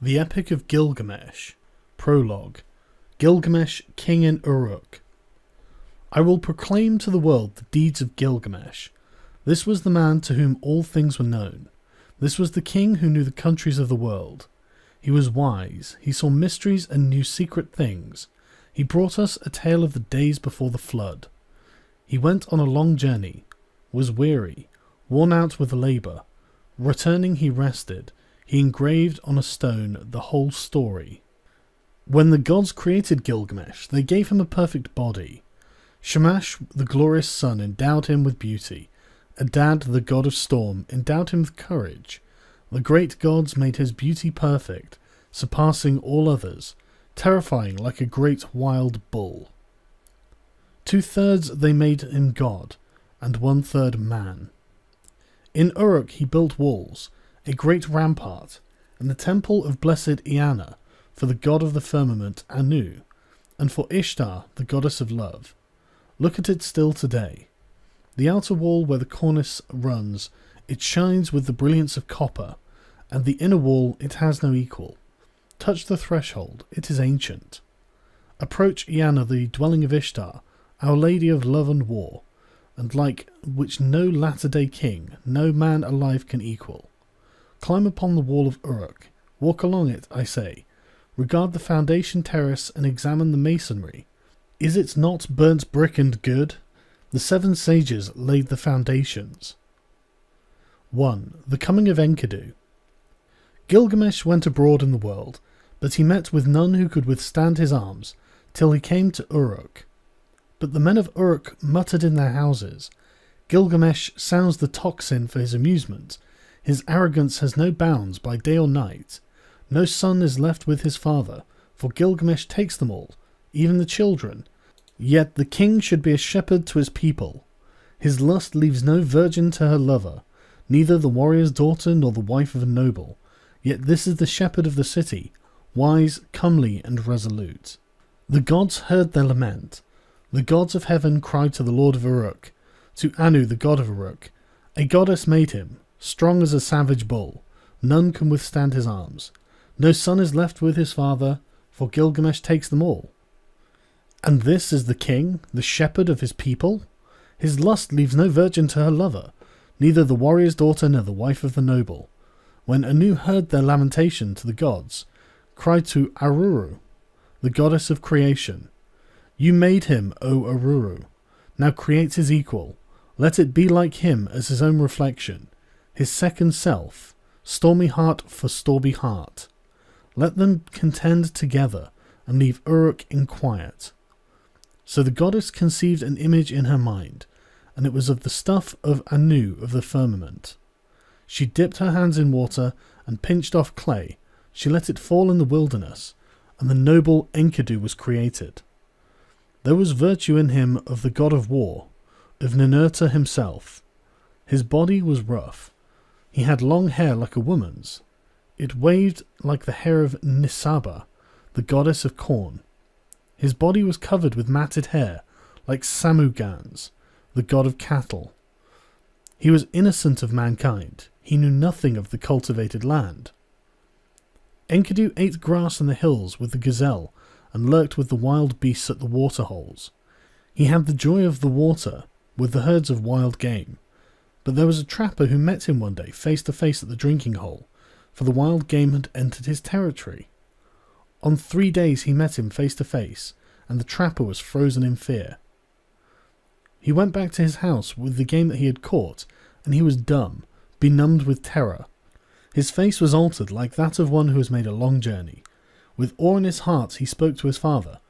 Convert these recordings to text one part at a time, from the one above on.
The Epic of Gilgamesh. Prologue. Gilgamesh, king in Uruk. I will proclaim to the world the deeds of Gilgamesh. This was the man to whom all things were known. This was the king who knew the countries of the world. He was wise, he saw mysteries and knew secret things. He brought us a tale of the days before the flood. He went on a long journey, was weary, worn out with labour. Returning he rested. He engraved on a stone the whole story. When the gods created Gilgamesh, they gave him a perfect body. Shamash, the glorious sun, endowed him with beauty. Adad, the god of storm, endowed him with courage. The great gods made his beauty perfect, surpassing all others, terrifying like a great wild bull. 2/3 they made him god, and 1/3 man. In Uruk he built walls, a great rampart, and the temple of blessed Iana, for the god of the firmament Anu, and for Ishtar, the goddess of love. Look at it still today. The outer wall where the cornice runs, it shines with the brilliance of copper, and the inner wall it has no equal. Touch the threshold, it is ancient. Approach Iana, the dwelling of Ishtar, our lady of love and war, and like which no latter-day king, no man alive can equal. Climb upon the wall of Uruk, walk along it, I say, regard the foundation terrace and examine the masonry. Is it not burnt brick and good? The 7 sages laid the foundations. 1. The coming of Enkidu. Gilgamesh went abroad in the world, but he met with none who could withstand his arms, till he came to Uruk. But the men of Uruk muttered in their houses. Gilgamesh sounds the tocsin for his amusement. His arrogance has no bounds by day or night. No son is left with his father, for Gilgamesh takes them all, even the children. Yet the king should be a shepherd to his people. His lust leaves no virgin to her lover, neither the warrior's daughter nor the wife of a noble. Yet this is the shepherd of the city, wise, comely, and resolute. The gods heard their lament. The gods of heaven cried to the lord of Uruk, to Anu the god of Uruk. A goddess made him, strong as a savage bull. None can withstand his arms. No son is left with his father, for Gilgamesh takes them all. And this is the king, the shepherd of his people? His lust leaves no virgin to her lover, neither the warrior's daughter nor the wife of the noble. When Anu heard their lamentation to the gods, cried to Aruru, the goddess of creation, You made him, O Aruru. Now create his equal. Let it be like him as his own reflection, his second self, stormy heart for stormy heart. Let them contend together, and leave Uruk in quiet. So the goddess conceived an image in her mind, and it was of the stuff of Anu of the firmament. She dipped her hands in water, and pinched off clay. She let it fall in the wilderness, and the noble Enkidu was created. There was virtue in him of the god of war, of Ninurta himself. His body was rough. He had long hair like a woman's. It waved like the hair of Nisaba, the goddess of corn. His body was covered with matted hair, like Samugans, the god of cattle. He was innocent of mankind. He knew nothing of the cultivated land. Enkidu ate grass in the hills with the gazelle, and lurked with the wild beasts at the waterholes. He had the joy of the water, with the herds of wild game. But there was a trapper who met him one day face to face at the drinking hole, for the wild game had entered his territory. On 3 days he met him face to face, and the trapper was frozen in fear. He went back to his house with the game that he had caught, and he was dumb, benumbed with terror. His face was altered like that of one who has made a long journey. With awe in his heart he spoke to his father.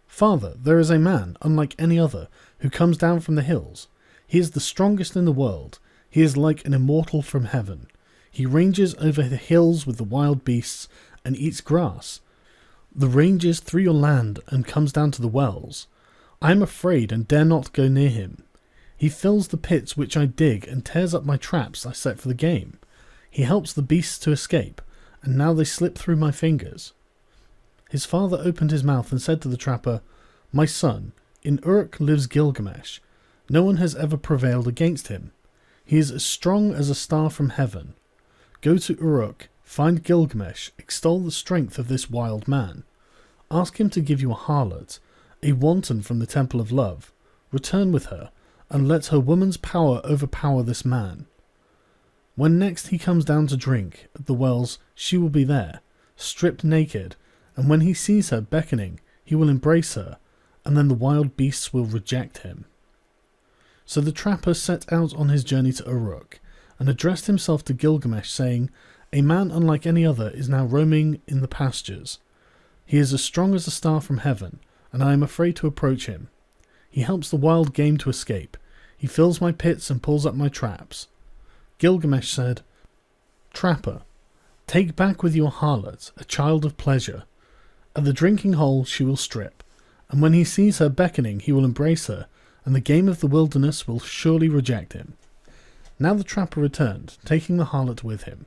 Father, there is a man, unlike any other, who comes down from the hills. He is the strongest in the world. He is like an immortal from heaven. He ranges over the hills with the wild beasts, and eats grass. The ranges through your land, and comes down to the wells. I am afraid, and dare not go near him. He fills the pits which I dig, and tears up my traps I set for the game. He helps the beasts to escape, and now they slip through my fingers. His father opened his mouth and said to the trapper, My son, in Uruk lives Gilgamesh. No one has ever prevailed against him. He is as strong as a star from heaven. Go to Uruk, Find Gilgamesh, extol the strength of this wild man. Ask him to give you a harlot, a wanton from the temple of love. Return with her, and let her woman's power overpower this man. When next he comes down to drink at the wells, she will be there, stripped naked, and when he sees her beckoning, he will embrace her, and then the wild beasts will reject him. So the trapper set out on his journey to Uruk, and addressed himself to Gilgamesh, saying, "A man unlike any other is now roaming in the pastures. He is as strong as a star from heaven, and I am afraid to approach him. He helps the wild game to escape. He fills my pits and pulls up my traps." Gilgamesh said, "Trapper, take back with your harlot a child of pleasure. At the drinking hole she will strip, and when he sees her beckoning he will embrace her, and the game of the wilderness will surely reject him." Now the trapper returned, taking the harlot with him.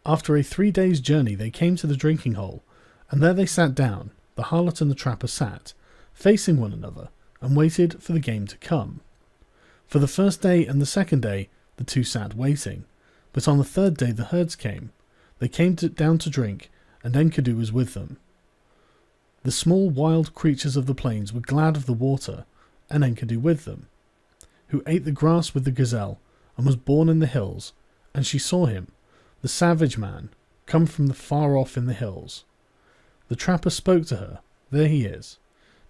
After a 3 days' journey they came to the drinking hole, and there they sat down. The harlot and the trapper sat, facing one another, and waited for the game to come. For the first day and the second day the two sat waiting, but on the third day the herds came. They came down to drink, and Enkidu was with them. The small wild creatures of the plains were glad of the water, and Enkidu with them, who ate the grass with the gazelle, and was born in the hills, and she saw him, the savage man, come from the far off in the hills. The trapper spoke to her, "There he is.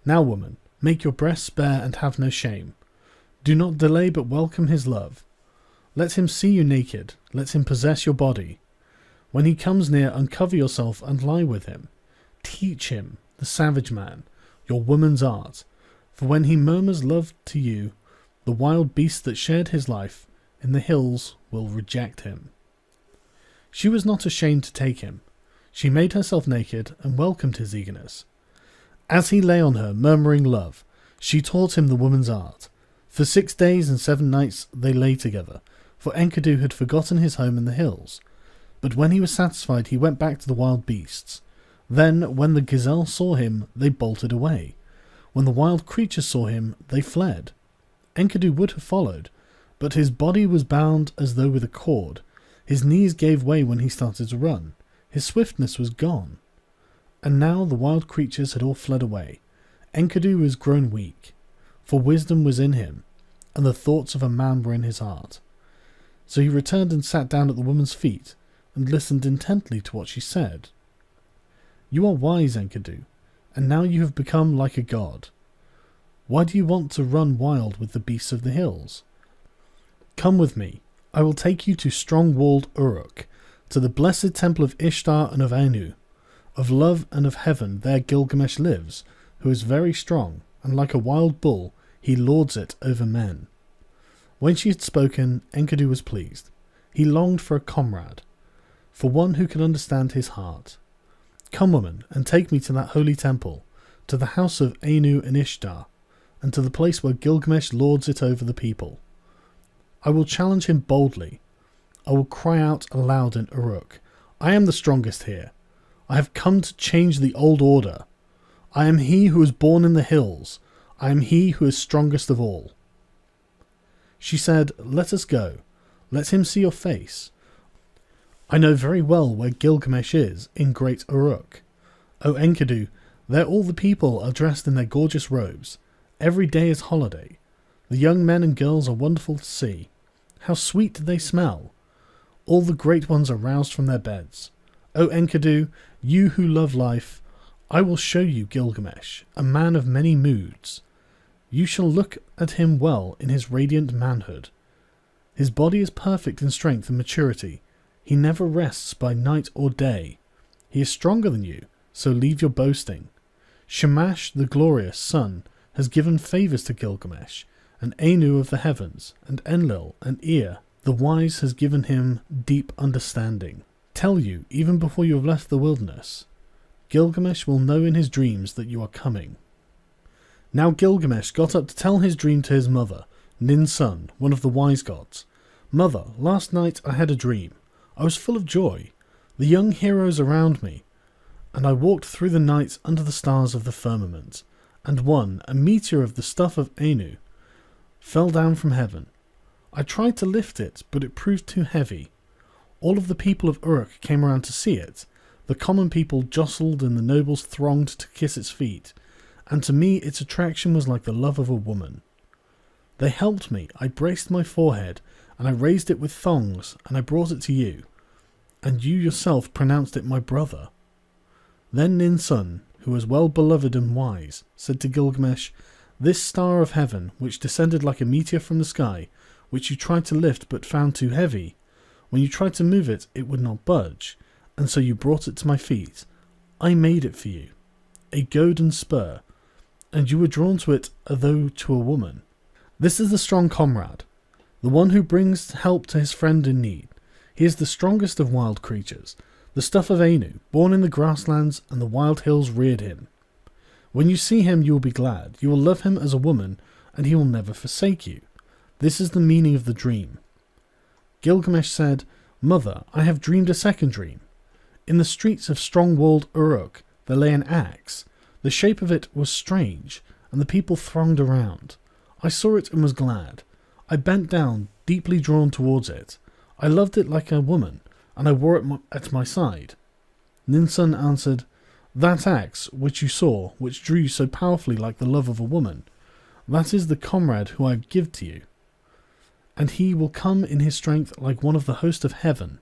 Now, woman, make your breasts bare and have no shame. Do not delay but welcome his love. Let him see you naked, let him possess your body. When he comes near, uncover yourself and lie with him. Teach him, the savage man, your woman's art, for when he murmurs love to you, the wild beast that shared his life in the hills will reject him." She was not ashamed to take him. She made herself naked and welcomed his eagerness. As he lay on her, murmuring love, she taught him the woman's art. For 6 days and 7 nights they lay together, for Enkidu had forgotten his home in the hills. But when he was satisfied, he went back to the wild beasts. Then, when the gazelle saw him, they bolted away. When the wild creatures saw him, they fled. Enkidu would have followed, but his body was bound as though with a cord. His knees gave way when he started to run. His swiftness was gone. And now the wild creatures had all fled away. Enkidu was grown weak, for wisdom was in him, and the thoughts of a man were in his heart. So he returned and sat down at the woman's feet, and listened intently to what she said. "You are wise, Enkidu, and now you have become like a god. Why do you want to run wild with the beasts of the hills? Come with me. I will take you to strong-walled Uruk, to the blessed temple of Ishtar and of Anu. Of love and of heaven there Gilgamesh lives, who is very strong, and like a wild bull he lords it over men." When she had spoken, Enkidu was pleased. He longed for a comrade, for one who could understand his heart. "Come, woman, and take me to that holy temple, to the house of Anu and Ishtar, and to the place where Gilgamesh lords it over the people. I will challenge him boldly. I will cry out aloud in Uruk, 'I am the strongest here. I have come to change the old order. I am he who was born in the hills. I am he who is strongest of all.'" She said, "Let us go. Let him see your face. I know very well where Gilgamesh is, in great Uruk. O Enkidu, there all the people are dressed in their gorgeous robes. Every day is holiday. The young men and girls are wonderful to see. How sweet do they smell! All the great ones are roused from their beds. O Enkidu, you who love life, I will show you Gilgamesh, a man of many moods. You shall look at him well in his radiant manhood. His body is perfect in strength and maturity. He never rests by night or day. He is stronger than you, so leave your boasting. Shamash, the glorious sun, has given favours to Gilgamesh, and Anu of the heavens, and Enlil and Ea, the wise, has given him deep understanding. Tell you, even before you have left the wilderness, Gilgamesh will know in his dreams that you are coming." Now Gilgamesh got up to tell his dream to his mother, Nin's son, one of the wise gods. "Mother, last night I had a dream. I was full of joy, the young heroes around me, and I walked through the night under the stars of the firmament, and one, a meteor of the stuff of Anu, fell down from heaven. I tried to lift it, but it proved too heavy. All of the people of Uruk came around to see it. The common people jostled and the nobles thronged to kiss its feet, and to me its attraction was like the love of a woman. They helped me. I braced my forehead, and I raised it with thongs, and I brought it to you, and you yourself pronounced it my brother. Then Ninsun, who was well beloved and wise, said to Gilgamesh, "This star of heaven, which descended like a meteor from the sky, which you tried to lift but found too heavy, when you tried to move it, it would not budge, and so you brought it to my feet. I made it for you, a golden spur, and you were drawn to it as though to a woman. This is the strong comrade, the one who brings help to his friend in need. He is the strongest of wild creatures, the stuff of Anu, born in the grasslands, and the wild hills reared him. When you see him, you will be glad. You will love him as a woman, and he will never forsake you. This is the meaning of the dream." Gilgamesh said, "Mother, I have dreamed a second dream. In the streets of strong-walled Uruk there lay an axe. The shape of it was strange, and the people thronged around. I saw it and was glad. I bent down, deeply drawn towards it. I loved it like a woman, and I wore it at my side." Ninsun answered, "That axe which you saw, which drew you so powerfully like the love of a woman, that is the comrade who I give to you. And he will come in his strength like one of the host of heaven.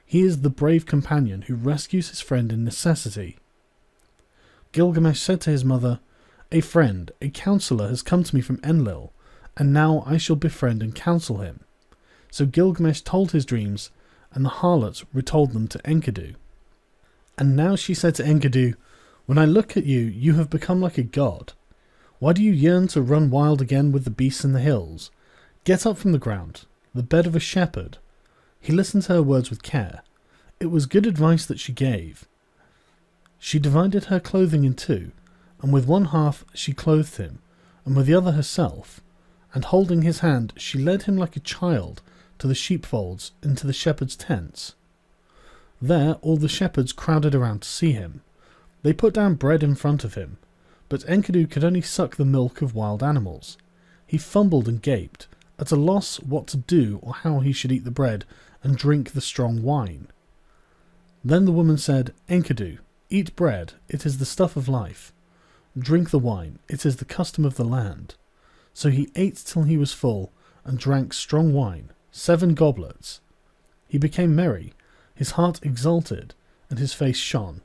He is the brave companion who rescues his friend in necessity." Gilgamesh said to his mother, "A friend, a counselor has come to me from Enlil, and now I shall befriend and counsel him." So Gilgamesh told his dreams, and the harlot retold them to Enkidu. And now she said to Enkidu, "When I look at you, you have become like a god. Why do you yearn to run wild again with the beasts in the hills? Get up from the ground, the bed of a shepherd." He listened to her words with care. It was good advice that she gave. She divided her clothing in two, and with one half she clothed him, and with the other herself, and holding his hand she led him like a child to the sheepfolds into the shepherds' tents. There all the shepherds crowded around to see him. They put down bread in front of him, but Enkidu could only suck the milk of wild animals. He fumbled and gaped, at a loss what to do or how he should eat the bread and drink the strong wine. Then the woman said, "Enkidu, eat bread, it is the stuff of life. Drink the wine, it is the custom of the land." So he ate till he was full, and drank strong wine, 7 goblets. He became merry, his heart exulted, and his face shone.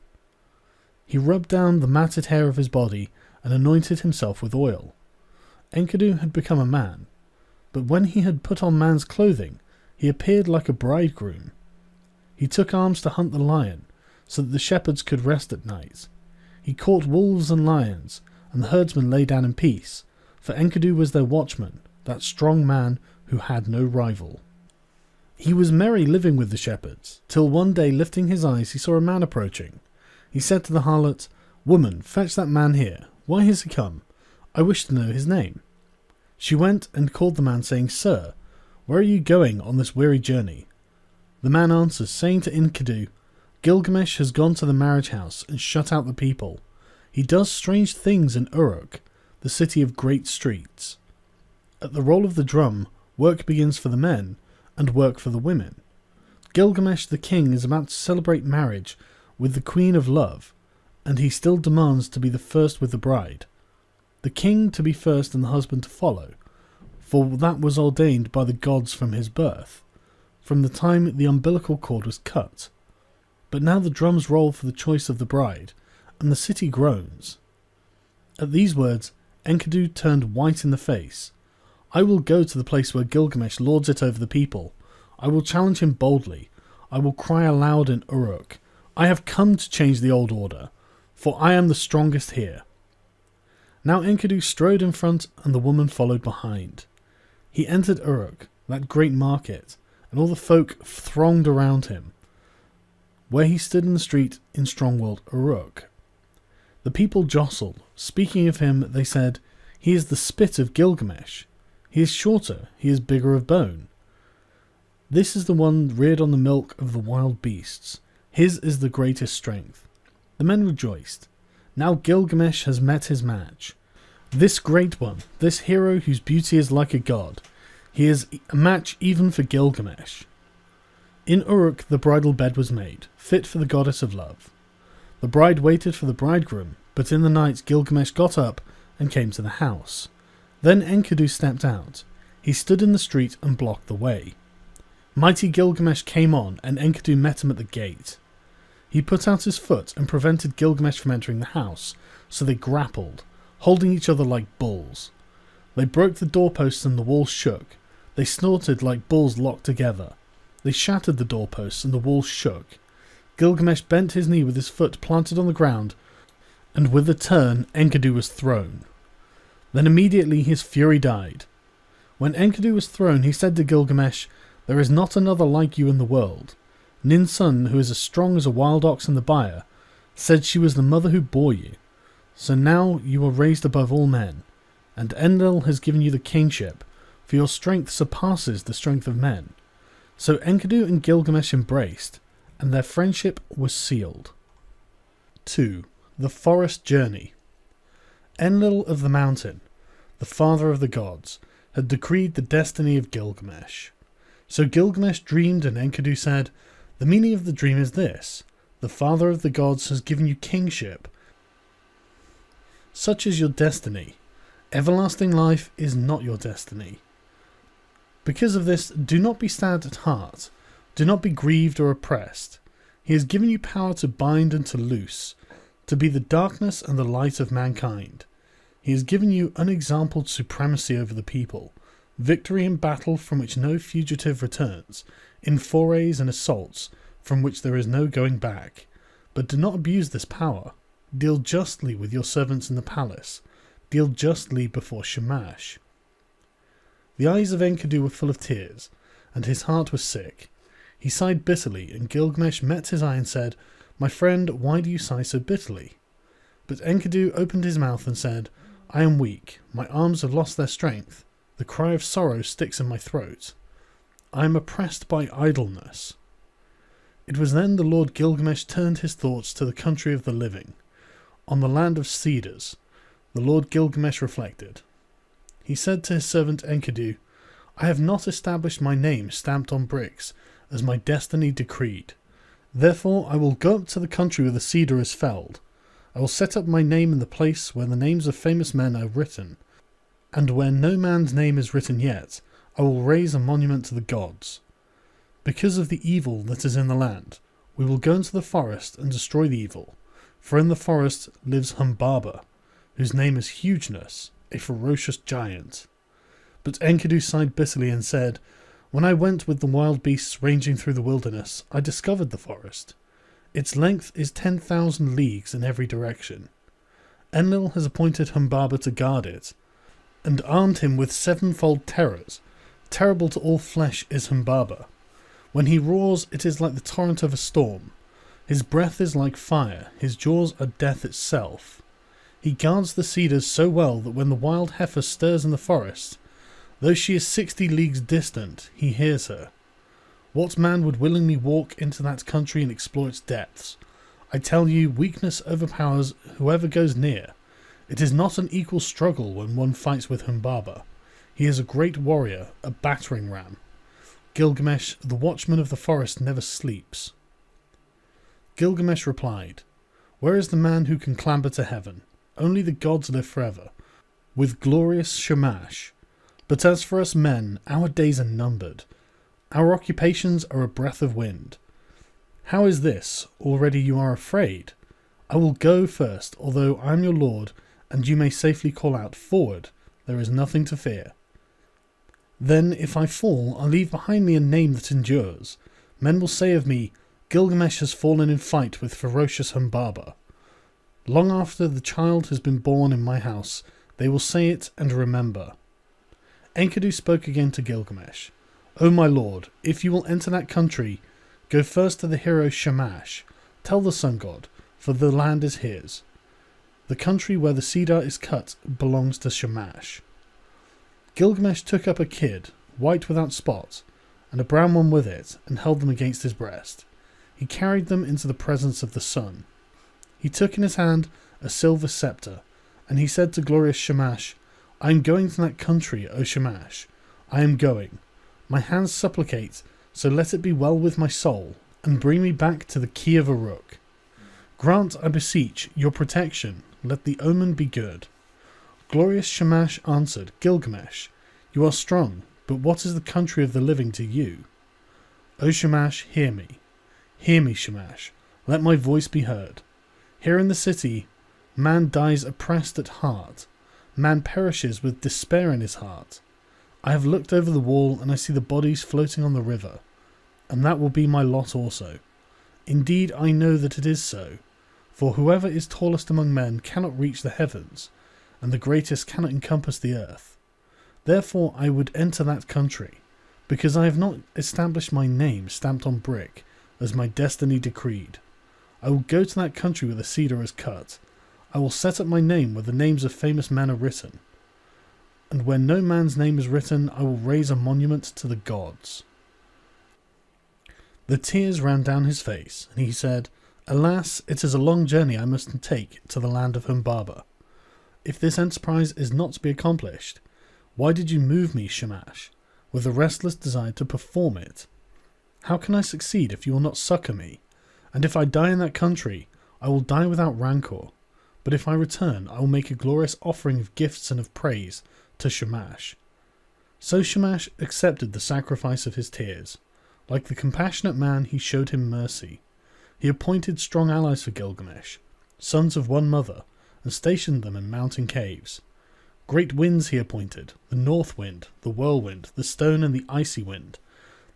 He rubbed down the matted hair of his body, and anointed himself with oil. Enkidu had become a man, but when he had put on man's clothing, he appeared like a bridegroom. He took arms to hunt the lion, so that the shepherds could rest at night. He caught wolves and lions, and the herdsmen lay down in peace, for Enkidu was their watchman, that strong man who had no rival. He was merry living with the shepherds, till one day lifting his eyes he saw a man approaching. He said to the harlot, "Woman, fetch that man here. Why has he come? I wish to know his name." She went and called the man, saying, "Sir, where are you going on this weary journey?" The man answers, saying to Enkidu, "Gilgamesh has gone to the marriage house and shut out the people. He does strange things in Uruk, the city of great streets. At the roll of the drum, work begins for the men, and work for the women. Gilgamesh the king is about to celebrate marriage with the queen of love, and he still demands to be the first with the bride. The king to be first and the husband to follow, for that was ordained by the gods from his birth, from the time the umbilical cord was cut. But now the drums roll for the choice of the bride, and the city groans." At these words, Enkidu turned white in the face. "I will go to the place where Gilgamesh lords it over the people. I will challenge him boldly. I will cry aloud in Uruk. I have come to change the old order, for I am the strongest here." Now Enkidu strode in front, and the woman followed behind. He entered Uruk, that great market, and all the folk thronged around him, where he stood in the street in strong-walled Uruk. The people jostled. Speaking of him, they said, "He is the spit of Gilgamesh. He is shorter, he is bigger of bone. This is the one reared on the milk of the wild beasts. His is the greatest strength." The men rejoiced. Now Gilgamesh has met his match. This great one, this hero whose beauty is like a god. He is a match even for Gilgamesh. In Uruk the bridal bed was made, fit for the goddess of love. The bride waited for the bridegroom, but in the night Gilgamesh got up and came to the house. Then Enkidu stepped out. He stood in the street and blocked the way. Mighty Gilgamesh came on, and Enkidu met him at the gate. He put out his foot and prevented Gilgamesh from entering the house, so they grappled, holding each other like bulls. They broke the doorposts and the walls shook. They snorted like bulls locked together. They shattered the doorposts and the walls shook. Gilgamesh bent his knee with his foot planted on the ground, and with a turn Enkidu was thrown. Then immediately his fury died. When Enkidu was thrown, he said to Gilgamesh, "There is not another like you in the world." Nin's son, who is as strong as a wild ox in the byre, said she was the mother who bore you. So now you are raised above all men, and Enlil has given you the kingship, for your strength surpasses the strength of men. So Enkidu and Gilgamesh embraced, and their friendship was sealed. 2. The Forest Journey. Enlil of the Mountain, the father of the gods, had decreed the destiny of Gilgamesh. So Gilgamesh dreamed, and Enkidu said, "The meaning of the dream is this: the father of the gods has given you kingship. Such is your destiny. Everlasting life is not your destiny. Because of this, do not be sad at heart. Do not be grieved or oppressed. He has given you power to bind and to loose, to be the darkness and the light of mankind. He has given you unexampled supremacy over the people, victory in battle from which no fugitive returns, in forays and assaults from which there is no going back. But do not abuse this power. Deal justly with your servants in the palace. Deal justly before Shamash." The eyes of Enkidu were full of tears, and his heart was sick. He sighed bitterly, and Gilgamesh met his eye and said, "My friend, why do you sigh so bitterly?" But Enkidu opened his mouth and said, "I am weak. My arms have lost their strength. The cry of sorrow sticks in my throat. I am oppressed by idleness." It was then the Lord Gilgamesh turned his thoughts to the country of the living. On the land of cedars, the Lord Gilgamesh reflected. He said to his servant Enkidu, "I have not established my name stamped on bricks, as my destiny decreed. Therefore I will go up to the country where the cedar is felled. I will set up my name in the place where the names of famous men are written, and where no man's name is written yet, I will raise a monument to the gods. Because of the evil that is in the land, we will go into the forest and destroy the evil, for in the forest lives Humbaba, whose name is Hugeness, a ferocious giant." But Enkidu sighed bitterly and said, "When I went with the wild beasts ranging through the wilderness, I discovered the forest. Its length is 10,000 leagues in every direction. Enlil has appointed Humbaba to guard it, and armed him with sevenfold terrors. Terrible to all flesh is Humbaba. When he roars, it is like the torrent of a storm. His breath is like fire, his jaws are death itself. He guards the cedars so well that when the wild heifer stirs in the forest, though she is 60 leagues distant, he hears her. What man would willingly walk into that country and explore its depths? I tell you, weakness overpowers whoever goes near. It is not an equal struggle when one fights with Humbaba. He is a great warrior, a battering ram. Gilgamesh, the watchman of the forest, never sleeps." Gilgamesh replied, "Where is the man who can clamber to heaven? Only the gods live forever, with glorious Shamash. But as for us men, our days are numbered. Our occupations are a breath of wind. How is this? Already you are afraid? I will go first, although I am your lord, and you may safely call out, 'Forward, there is nothing to fear.' Then, if I fall, I leave behind me a name that endures. Men will say of me, 'Gilgamesh has fallen in fight with ferocious Humbaba.' Long after the child has been born in my house, they will say it and remember." Enkidu spoke again to Gilgamesh. "O my lord, if you will enter that country, go first to the hero Shamash. Tell the sun god, for the land is his. The country where the cedar is cut belongs to Shamash." Gilgamesh took up a kid, white without spot, and a brown one with it, and held them against his breast. He carried them into the presence of the sun. He took in his hand a silver scepter, and he said to glorious Shamash, "I am going to that country, O Shamash. I am going. My hands supplicate, so let it be well with my soul, and bring me back to the key of Uruk. Grant, I beseech, your protection, let the omen be good. Glorious Shamash answered, Gilgamesh, you are strong, but what is the country of the living to you? O Shamash, hear me. Hear me, Shamash, let my voice be heard. Here in the city, man dies oppressed at heart. Man perishes with despair in his heart. I have looked over the wall, and I see the bodies floating on the river, and that will be my lot also. Indeed, I know that it is so, for whoever is tallest among men cannot reach the heavens, and the greatest cannot encompass the earth. Therefore I would enter that country, because I have not established my name stamped on brick, as my destiny decreed. I will go to that country where the cedar is cut. I will set up my name where the names of famous men are written. And where no man's name is written, I will raise a monument to the gods. The tears ran down his face, and he said, Alas, it is a long journey I must take to the land of Humbaba. If this enterprise is not to be accomplished, why did you move me, Shamash, with a restless desire to perform it? How can I succeed if you will not succour me? And if I die in that country, I will die without rancour. But if I return, I will make a glorious offering of gifts and of praise to Shamash. So Shamash accepted the sacrifice of his tears. Like the compassionate man, he showed him mercy. He appointed strong allies for Gilgamesh, sons of one mother, and stationed them in mountain caves. Great winds he appointed, the north wind, the whirlwind, the stone and the icy wind,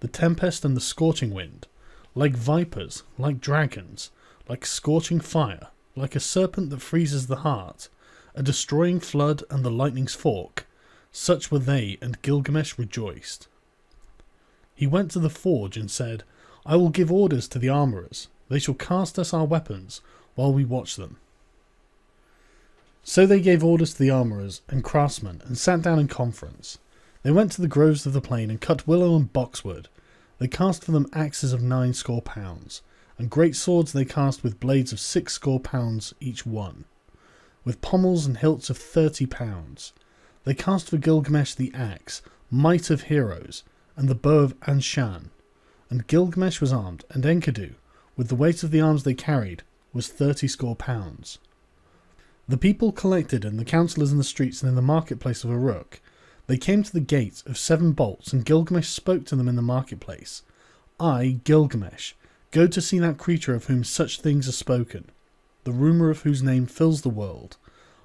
the tempest and the scorching wind, like vipers, like dragons, like scorching fire, like a serpent that freezes the heart, a destroying flood and the lightning's fork. Such were they, and Gilgamesh rejoiced. He went to the forge and said, I will give orders to the armourers. They shall cast us our weapons while we watch them. So they gave orders to the armourers and craftsmen and sat down in conference. They went to the groves of the plain and cut willow and boxwood. They cast for them axes of 90 pounds, and great swords they cast with blades of 60 pounds each one, with pommels and hilts of 30 pounds. They cast for Gilgamesh the axe, might of heroes, and the bow of Anshan. And Gilgamesh was armed, and Enkidu, with the weight of the arms they carried, was 30 pounds. The people collected, and the councillors in the streets and in the marketplace of Uruk. They came to the gate of 7 bolts, and Gilgamesh spoke to them in the marketplace. I, Gilgamesh, go to see that creature of whom such things are spoken, the rumour of whose name fills the world.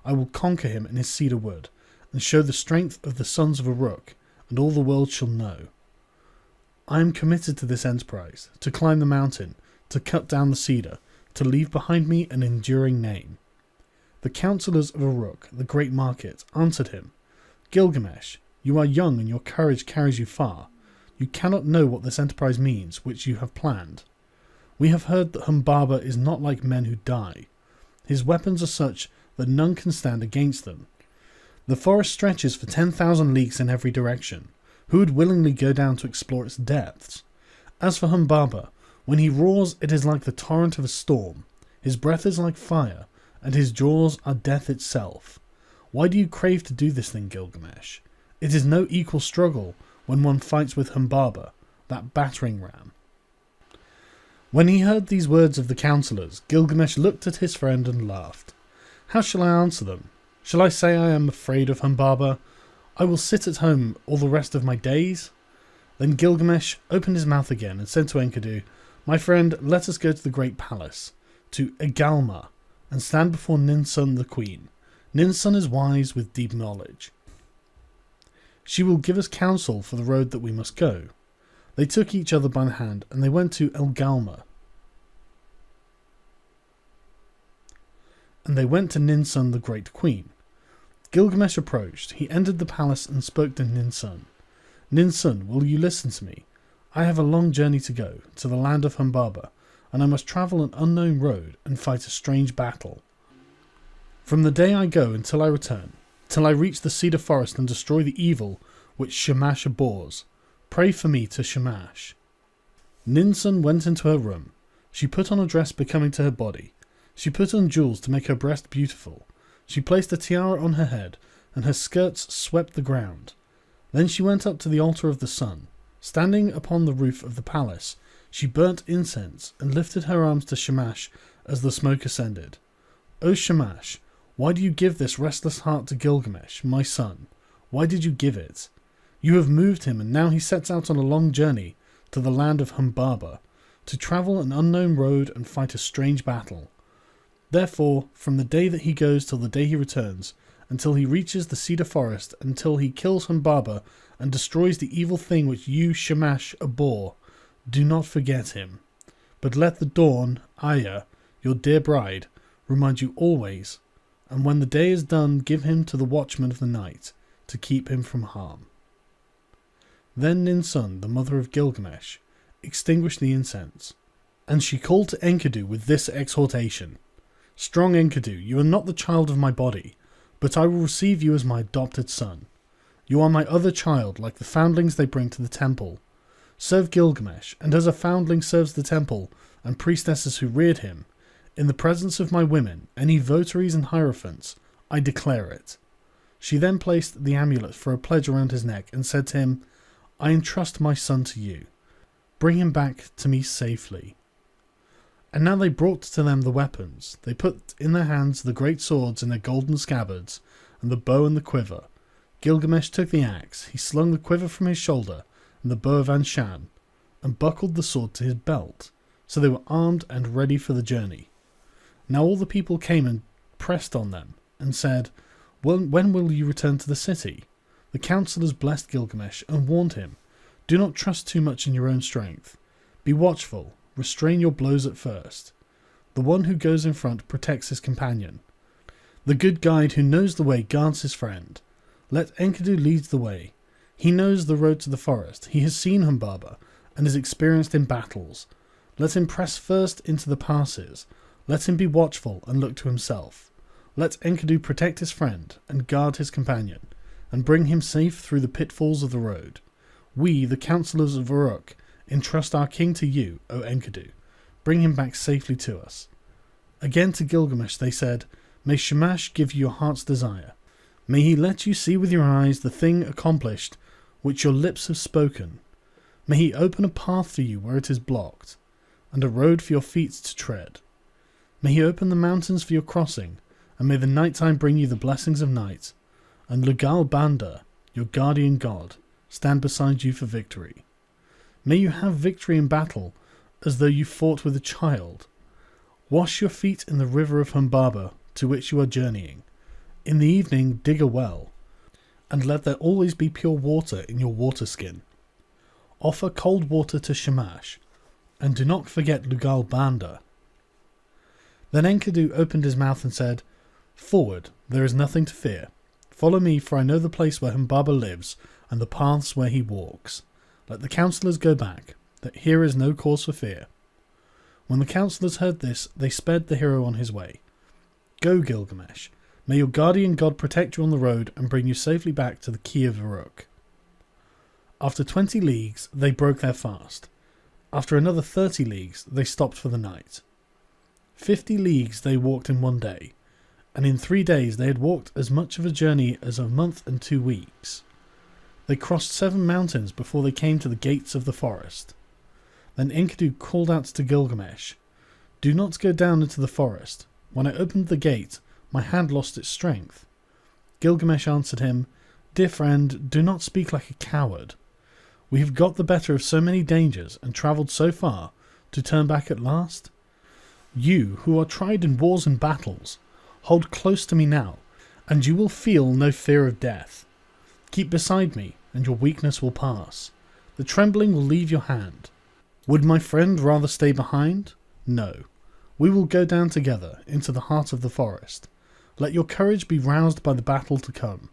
I will conquer him in his cedar wood, and show the strength of the sons of Uruk, and all the world shall know. I am committed to this enterprise, to climb the mountain, to cut down the cedar, to leave behind me an enduring name. The councillors of Uruk, the great market, answered him, Gilgamesh, you are young and your courage carries you far. You cannot know what this enterprise means, which you have planned. We have heard that Humbaba is not like men who die. His weapons are such that none can stand against them. The forest stretches for 10,000 leagues in every direction. Who would willingly go down to explore its depths? As for Humbaba, when he roars it is like the torrent of a storm. His breath is like fire, and his jaws are death itself. Why do you crave to do this thing, Gilgamesh? It is no equal struggle when one fights with Humbaba, that battering ram. When he heard these words of the councillors, Gilgamesh looked at his friend and laughed. How shall I answer them? Shall I say I am afraid of Humbaba? I will sit at home all the rest of my days? Then Gilgamesh opened his mouth again and said to Enkidu, My friend, let us go to the great palace, to Egalma, and stand before Ninsun the queen. Ninsun is wise with deep knowledge. She will give us counsel for the road that we must go. They took each other by the hand, and they went to Egalma. And they went to Ninsun the great queen. Gilgamesh approached. He entered the palace and spoke to Ninsun. Ninsun, will you listen to me? I have a long journey to go, to the land of Humbaba, and I must travel an unknown road and fight a strange battle. From the day I go until I return, till I reach the cedar forest and destroy the evil which Shamash abhors, pray for me to Shamash. Ninsun went into her room. She put on a dress becoming to her body. She put on jewels to make her breast beautiful. She placed a tiara on her head, and her skirts swept the ground. Then she went up to the altar of the sun, Standing upon the roof of the palace, she burnt incense and lifted her arms to Shamash as the smoke ascended. O Shamash, why do you give this restless heart to Gilgamesh, my son? Why did you give it? You have moved him, and now he sets out on a long journey to the land of Humbaba, to travel an unknown road and fight a strange battle. Therefore, from the day that he goes till the day he returns, until he reaches the cedar forest, until he kills Humbaba and destroys the evil thing which you, Shamash, abhor, do not forget him. But let the dawn, Aya, your dear bride, remind you always, and when the day is done, give him to the watchman of the night, to keep him from harm. Then Ninsun, the mother of Gilgamesh, extinguished the incense, and she called to Enkidu with this exhortation: Strong Enkidu, you are not the child of my body, but I will receive you as my adopted son. You are my other child, like the foundlings they bring to the temple. Serve Gilgamesh, and as a foundling serves the temple and priestesses who reared him, in the presence of my women, any votaries and hierophants, I declare it. She then placed the amulet for a pledge around his neck and said to him, I entrust my son to you. Bring him back to me safely. And now they brought to them the weapons. They put in their hands the great swords in their golden scabbards, and the bow and the quiver. Gilgamesh took the axe, he slung the quiver from his shoulder, and the bow of Anshan, and buckled the sword to his belt, so they were armed and ready for the journey. Now all the people came and pressed on them, and said, When will you return to the city? The councillors blessed Gilgamesh and warned him, Do not trust too much in your own strength. Be watchful, restrain your blows at first. The one who goes in front protects his companion. The good guide who knows the way guards his friend. Let Enkidu lead the way. He knows the road to the forest. He has seen Humbaba and is experienced in battles. Let him press first into the passes. Let him be watchful and look to himself. Let Enkidu protect his friend and guard his companion, and bring him safe through the pitfalls of the road. We, the councillors of Uruk, entrust our king to you, O Enkidu. Bring him back safely to us. Again to Gilgamesh they said, May Shamash give you your heart's desire. May he let you see with your eyes the thing accomplished which your lips have spoken. May he open a path for you where it is blocked, and a road for your feet to tread. May he open the mountains for your crossing, and may the night time bring you the blessings of night, and Lugal Banda, your guardian god, stand beside you for victory. May you have victory in battle, as though you fought with a child. Wash your feet in the river of Humbaba, to which you are journeying. In the evening dig a well, and let there always be pure water in your water skin. Offer cold water to Shamash, and do not forget Lugal Banda. Then Enkidu opened his mouth and said, Forward, there is nothing to fear. Follow me, for I know the place where Humbaba lives, and the paths where he walks. Let the councillors go back, that here is no cause for fear. When the councillors heard this, they sped the hero on his way. Go, Gilgamesh. May your guardian god protect you on the road and bring you safely back to the key of Uruk. After 20 leagues, they broke their fast. After another 30 leagues, they stopped for the night. 50 leagues they walked in one day, and in 3 days they had walked as much of a journey as a month and 2 weeks. They crossed 7 mountains before they came to the gates of the forest. Then Enkidu called out to Gilgamesh, Do not go down into the forest. When I opened the gate, my hand lost its strength. Gilgamesh answered him, Dear friend, do not speak like a coward. We have got the better of so many dangers and travelled so far to turn back at last. You, who are tried in wars and battles, hold close to me now, and you will feel no fear of death. Keep beside me, and your weakness will pass. The trembling will leave your hand. Would my friend rather stay behind? No. We will go down together into the heart of the forest. Let your courage be roused by the battle to come.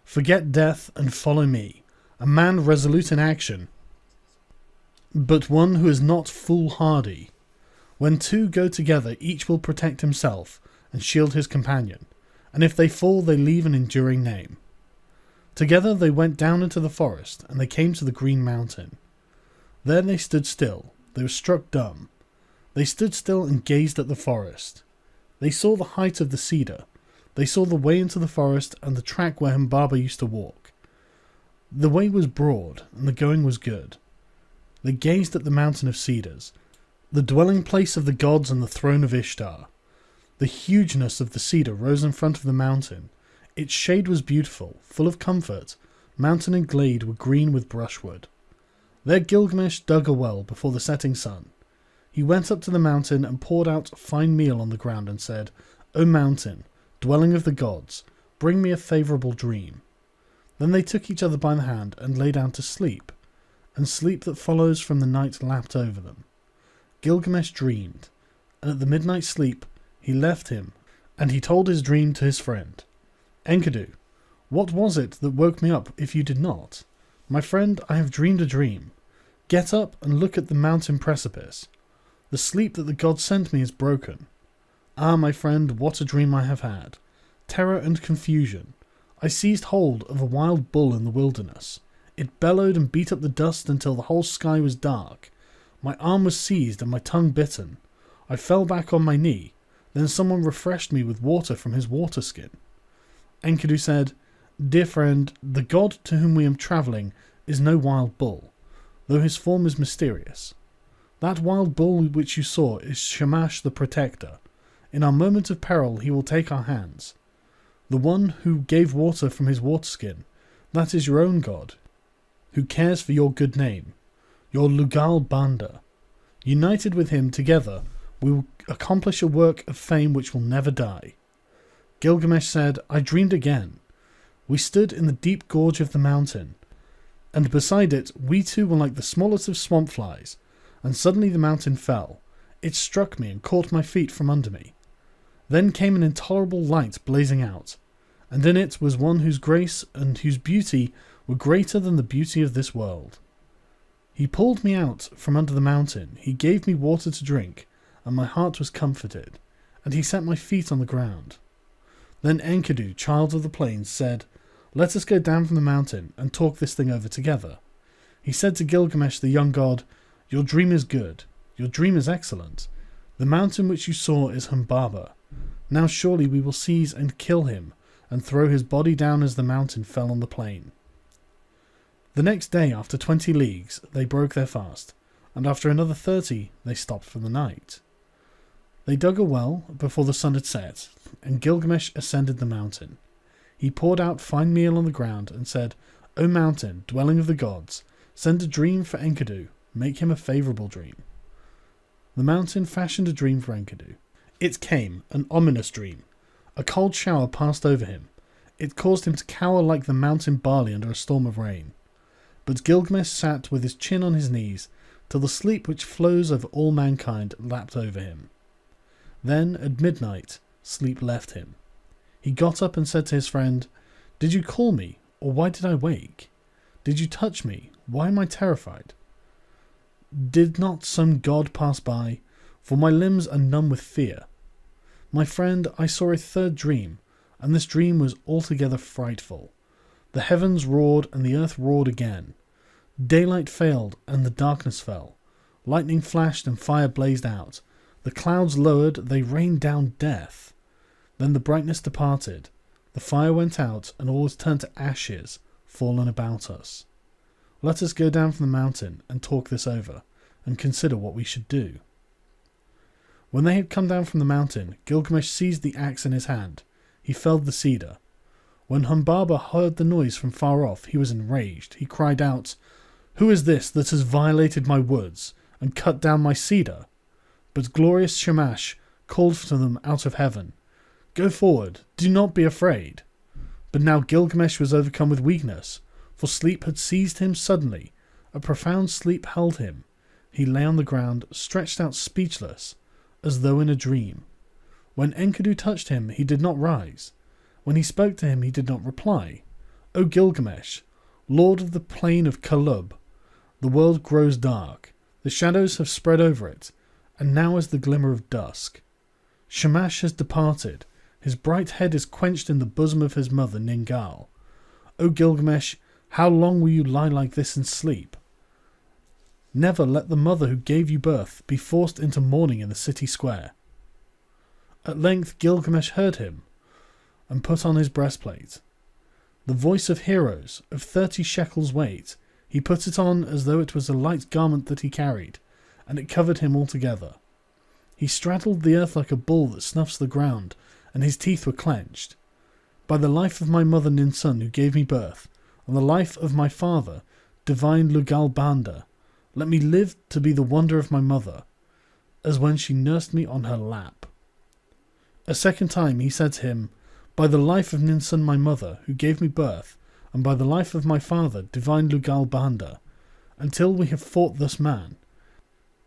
Forget death and follow me, a man resolute in action, but one who is not foolhardy. When two go together, each will protect himself and shield his companion, and if they fall, they leave an enduring name. Together they went down into the forest, and they came to the green mountain. There they stood still. They were struck dumb. They stood still and gazed at the forest. They saw the height of the cedar. They saw the way into the forest and the track where Humbaba used to walk. The way was broad, and the going was good. They gazed at the mountain of cedars, the dwelling place of the gods and the throne of Ishtar. The hugeness of the cedar rose in front of the mountain. Its shade was beautiful, full of comfort. Mountain and glade were green with brushwood. There Gilgamesh dug a well before the setting sun. He went up to the mountain and poured out fine meal on the ground and said, "O mountain, dwelling of the gods, bring me a favourable dream." Then they took each other by the hand and lay down to sleep, and sleep that follows from the night lapped over them. Gilgamesh dreamed, and at the midnight sleep he left him, and he told his dream to his friend. "Enkidu, what was it that woke me up if you did not? My friend, I have dreamed a dream. Get up and look at the mountain precipice. The sleep that the gods sent me is broken. Ah, my friend, what a dream I have had. Terror and confusion. I seized hold of a wild bull in the wilderness. It bellowed and beat up the dust until the whole sky was dark. My arm was seized and my tongue bitten. I fell back on my knee. Then someone refreshed me with water from his water skin." Enkidu said, "Dear friend, the god to whom we are travelling is no wild bull, though his form is mysterious. That wild bull which you saw is Shamash the Protector. In our moment of peril he will take our hands. The one who gave water from his water skin, that is your own god, who cares for your good name, your Lugal Banda. United with him together, we will accomplish a work of fame which will never die." Gilgamesh said, "I dreamed again. We stood in the deep gorge of the mountain, and beside it we two were like the smallest of swamp flies, and suddenly the mountain fell. It struck me and caught my feet from under me. Then came an intolerable light blazing out, and in it was one whose grace and whose beauty were greater than the beauty of this world. He pulled me out from under the mountain, he gave me water to drink, and my heart was comforted, and he set my feet on the ground. Then Enkidu, child of the plains, said, 'Let us go down from the mountain and talk this thing over together.' He said to Gilgamesh the young god, 'Your dream is good. Your dream is excellent. The mountain which you saw is Humbaba. Now surely we will seize and kill him, and throw his body down as the mountain fell on the plain.' The next day, after 20 leagues, they broke their fast, and after another 30 they stopped for the night. They dug a well before the sun had set, and Gilgamesh ascended the mountain. He poured out fine meal on the ground and said, 'O mountain, dwelling of the gods, send a dream for Enkidu, make him a favourable dream.' The mountain fashioned a dream for Enkidu. It came, an ominous dream. A cold shower passed over him. It caused him to cower like the mountain barley under a storm of rain. But Gilgamesh sat with his chin on his knees, till the sleep which flows over all mankind lapped over him. Then, at midnight, sleep left him. He got up and said to his friend, 'Did you call me, or why did I wake? Did you touch me? Why am I terrified? Did not some god pass by? For my limbs are numb with fear. My friend, I saw a third dream, and this dream was altogether frightful. The heavens roared, and the earth roared again. Daylight failed, and the darkness fell. Lightning flashed, and fire blazed out. The clouds lowered, they rained down death. Then the brightness departed. The fire went out, and all was turned to ashes, fallen about us. Let us go down from the mountain, and talk this over, and consider what we should do.' When they had come down from the mountain, Gilgamesh seized the axe in his hand. He felled the cedar. When Humbaba heard the noise from far off, he was enraged. He cried out, 'Who is this that has violated my woods, and cut down my cedar?' But glorious Shamash called to them out of heaven, 'Go forward, do not be afraid.' But now Gilgamesh was overcome with weakness, for sleep had seized him suddenly. A profound sleep held him. He lay on the ground, stretched out speechless, as though in a dream. When Enkidu touched him, he did not rise. When he spoke to him, he did not reply. 'O Gilgamesh, lord of the plain of Huluppa, the world grows dark. The shadows have spread over it, and now is the glimmer of dusk. Shamash has departed. His bright head is quenched in the bosom of his mother Ningal. O Gilgamesh, how long will you lie like this in sleep? Never let the mother who gave you birth be forced into mourning in the city square.' At length Gilgamesh heard him, and put on his breastplate. The voice of heroes, of 30 shekels weight, He put it on as though it was a light garment that he carried, and it covered him altogether. He straddled the earth like a bull that snuffs the ground, and his teeth were clenched. By the life of my mother Ninsun, who gave me birth, and the life of my father, Devine Lugalbanda, let me live to be the wonder of my mother, as when she nursed me on her lap. A second time he said to him, By the life of Ninsun my mother, who gave me birth, and by the life of my father, Devine Lugalbanda, until we have fought this man.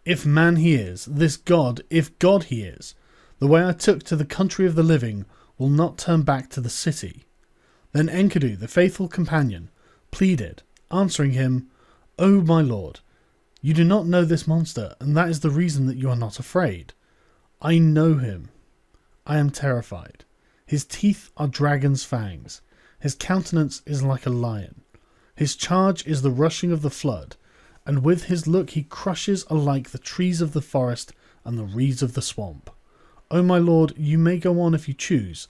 If man he is, this God, if God he is, the way I took to the country of the living will not turn back to the city. Then Enkidu, the faithful companion, pleaded, answering him, O my lord, you do not know this monster, and that is the reason that you are not afraid. I know him. I am terrified. His teeth are dragon's fangs. His countenance is like a lion. His charge is the rushing of the flood, and with his look he crushes alike the trees of the forest and the reeds of the swamp. O my lord, you may go on if you choose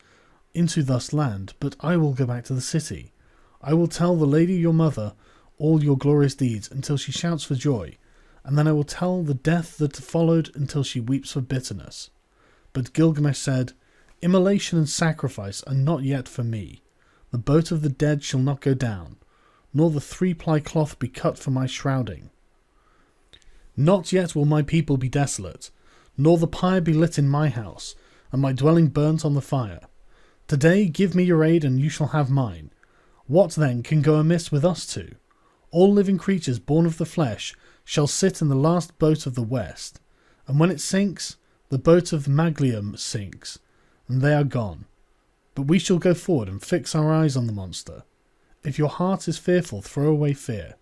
into thus land, but I will go back to the city. I will tell the lady your mother all your glorious deeds until she shouts for joy, and then I will tell the death that followed until she weeps for bitterness. But Gilgamesh said, Immolation and sacrifice are not yet for me. The boat of the dead shall not go down, nor the 3-ply cloth be cut for my shrouding. Not yet will my people be desolate, nor the pyre be lit in my house, and my dwelling burnt on the fire. Today give me your aid, and you shall have mine. What then can go amiss with us two? All living creatures born of the flesh shall sit in the last boat of the west, and when it sinks, the boat of Maglium sinks, and they are gone. But we shall go forward and fix our eyes on the monster. If your heart is fearful, throw away fear.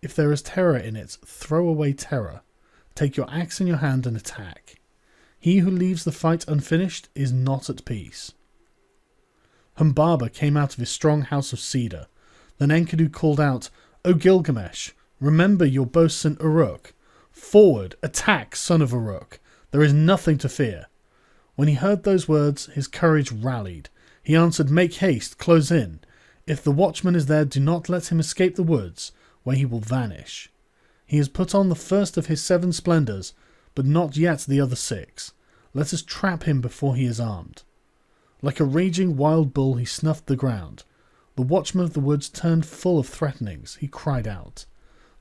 If there is terror in it, throw away terror. Take your axe in your hand and attack. He who leaves the fight unfinished is not at peace. Humbaba came out of his strong house of cedar. Then Enkidu called out, O Gilgamesh, remember your bosun Uruk. Forward, attack, son of Uruk. There is nothing to fear. When he heard those words, his courage rallied. He answered, Make haste, close in. If the watchman is there, do not let him escape the woods, where he will vanish. He has put on the first of his 7 splendours, but not yet the other 6. Let us trap him before he is armed. Like a raging wild bull, he snuffed the ground. The watchman of the woods turned full of threatenings. He cried out.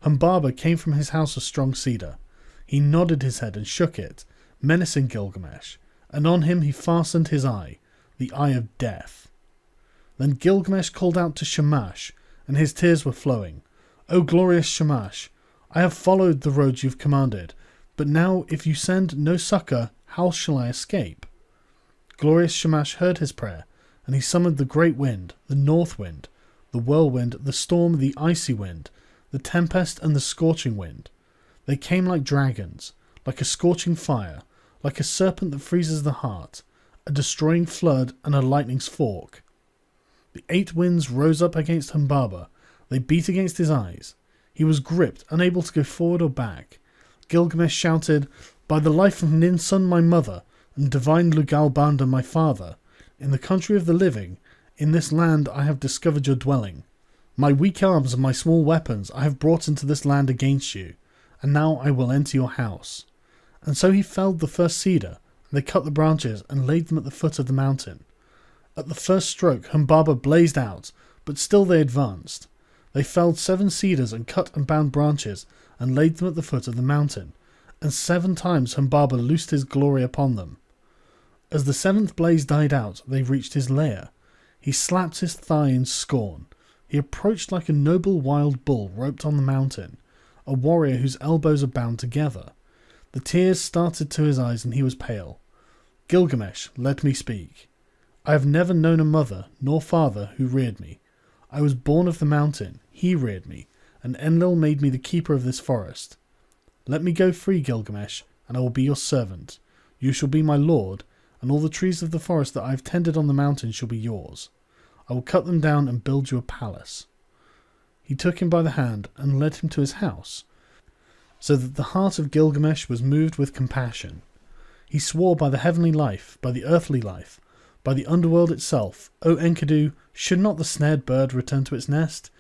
Humbaba came from his house of strong cedar. He nodded his head and shook it, menacing Gilgamesh, and on him he fastened his eye, the eye of death. Then Gilgamesh called out to Shamash, and his tears were flowing. O glorious Shamash, I have followed the road you've commanded, but now if you send no succour, how shall I escape? Glorious Shamash heard his prayer, and he summoned the great wind, the north wind, the whirlwind, the storm, the icy wind, the tempest, and the scorching wind. They came like dragons, like a scorching fire, like a serpent that freezes the heart, a destroying flood, and a lightning's fork. The 8 winds rose up against Humbaba. They beat against his eyes. He was gripped, unable to go forward or back. Gilgamesh shouted, By the life of Ninsun my mother, and Devine Lugalbanda my father, in the country of the living, in this land I have discovered your dwelling. My weak arms and my small weapons I have brought into this land against you, and now I will enter your house. And so he felled the first cedar, and they cut the branches and laid them at the foot of the mountain. At the first stroke Humbaba blazed out, but still they advanced. They felled 7 cedars and cut and bound branches, and laid them at the foot of the mountain, and 7 times Humbaba loosed his glory upon them. As the 7th blaze died out, they reached his lair. He slapped his thigh in scorn. He approached like a noble wild bull roped on the mountain, a warrior whose elbows are bound together. The tears started to his eyes, and he was pale. Gilgamesh, let me speak. I have never known a mother nor father who reared me. I was born of the mountain, he reared me, and Enlil made me the keeper of this forest. Let me go free, Gilgamesh, and I will be your servant. You shall be my lord, and all the trees of the forest that I have tended on the mountain shall be yours. I will cut them down and build you a palace. He took him by the hand and led him to his house, so that the heart of Gilgamesh was moved with compassion. He swore by the heavenly life, by the earthly life, by the underworld itself, O Enkidu, should not the snared bird return to its nest?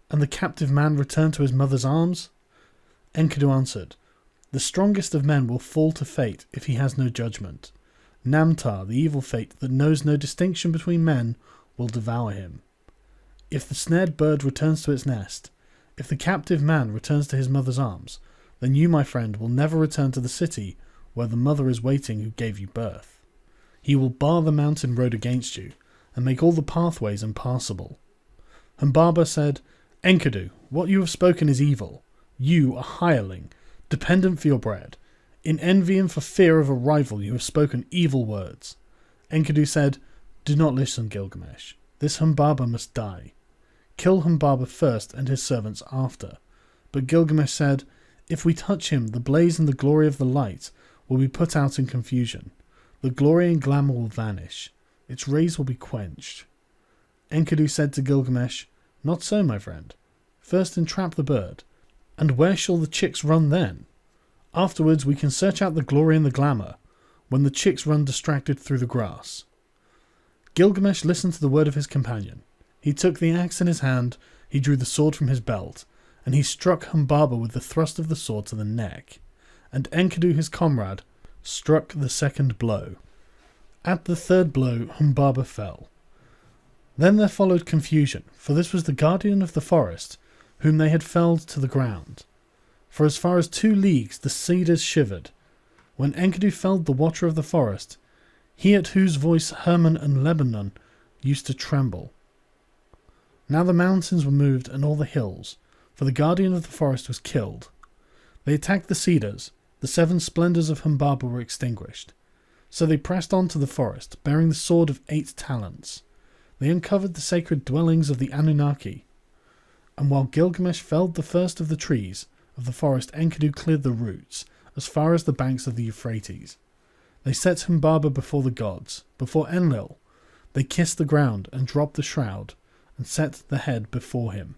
and the captive man return to his mother's arms? Enkidu answered, the strongest of men will fall to fate if he has no judgment. Namtar, the evil fate that knows no distinction between men, will devour him. If the snared bird returns to its nest, if the captive man returns to his mother's arms, then you, my friend, will never return to the city where the mother is waiting who gave you birth. He will bar the mountain road against you, and make all the pathways impassable. Humbaba said, Enkidu, what you have spoken is evil. You, a hireling, dependent for your bread. In envy and for fear of a rival you have spoken evil words. Enkidu said, do not listen, Gilgamesh. This Humbaba must die. Kill Humbaba first and his servants after. But Gilgamesh said, if we touch him, the blaze and the glory of the light will be put out in confusion. The glory and glamour will vanish. Its rays will be quenched. Enkidu said to Gilgamesh, not so, my friend. First entrap the bird. And where shall the chicks run then? Afterwards we can search out the glory and the glamour, when the chicks run distracted through the grass. Gilgamesh listened to the word of his companion. He took the axe in his hand, he drew the sword from his belt, and he struck Humbaba with the thrust of the sword to the neck. And Enkidu, his comrade, struck the second blow. At the third blow, Humbaba fell. Then there followed confusion, for this was the guardian of the forest, whom they had felled to the ground. For as far as 2 leagues the cedars shivered. When Enkidu felled the watcher of the forest, he at whose voice Hermon and Lebanon used to tremble. Now the mountains were moved and all the hills, for the guardian of the forest was killed. They attacked the cedars, the 7 splendours of Humbaba were extinguished. So they pressed on to the forest, bearing the sword of 8 talents. They uncovered the sacred dwellings of the Anunnaki. And while Gilgamesh felled the first of the trees of the forest, Enkidu cleared the roots, as far as the banks of the Euphrates. They set Humbaba before the gods, before Enlil. They kissed the ground and dropped the shroud, and set the head before him.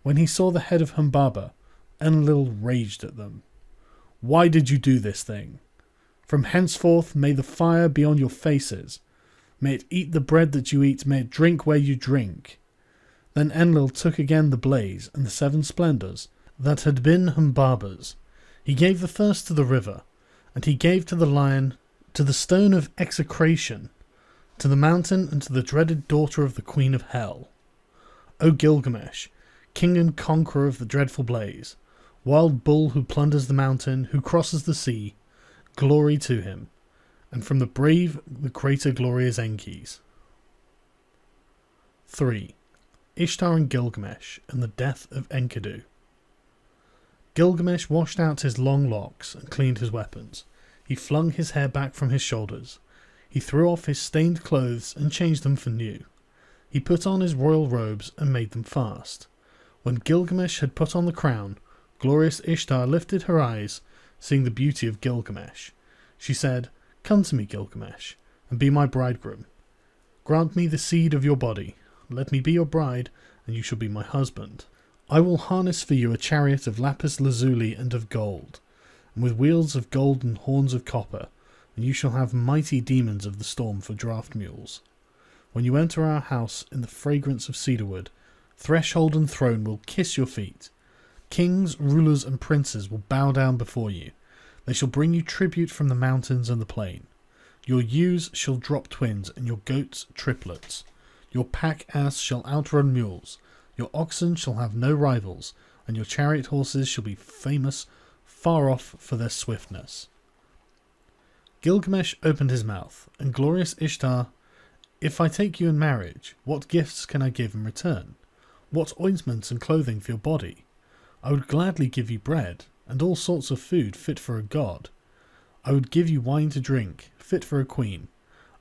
When he saw the head of Humbaba, Enlil raged at them. Why did you do this thing? From henceforth may the fire be on your faces. May it eat the bread that you eat, may it drink where you drink. Then Enlil took again the blaze and the 7 splendours that had been Humbaba's. He gave the first to the river, and he gave to the lion, to the stone of execration, to the mountain, and to the dreaded daughter of the queen of hell. O Gilgamesh, king and conqueror of the dreadful blaze, wild bull who plunders the mountain, who crosses the sea, glory to him, and from the brave the greater glory is Enki's. 3. Ishtar and Gilgamesh and the death of Enkidu. Gilgamesh washed out his long locks and cleaned his weapons. He flung his hair back from his shoulders. He threw off his stained clothes and changed them for new. He put on his royal robes and made them fast. When Gilgamesh had put on the crown, glorious Ishtar lifted her eyes, seeing the beauty of Gilgamesh. She said, Come to me, Gilgamesh, and be my bridegroom. Grant me the seed of your body. Let me be your bride, and you shall be my husband. I will harness for you a chariot of lapis lazuli and of gold, and with wheels of gold and horns of copper, and you shall have mighty demons of the storm for draught mules. When you enter our house in the fragrance of cedarwood, threshold and throne will kiss your feet. Kings, rulers, and princes will bow down before you. They shall bring you tribute from the mountains and the plain. Your ewes shall drop twins, and your goats triplets. Your pack ass shall outrun mules. Your oxen shall have no rivals, and your chariot horses shall be famous far off for their swiftness. Gilgamesh opened his mouth, and glorious Ishtar, If I take you in marriage, what gifts can I give in return? What ointments and clothing for your body? I would gladly give you bread, and all sorts of food fit for a god. I would give you wine to drink, fit for a queen.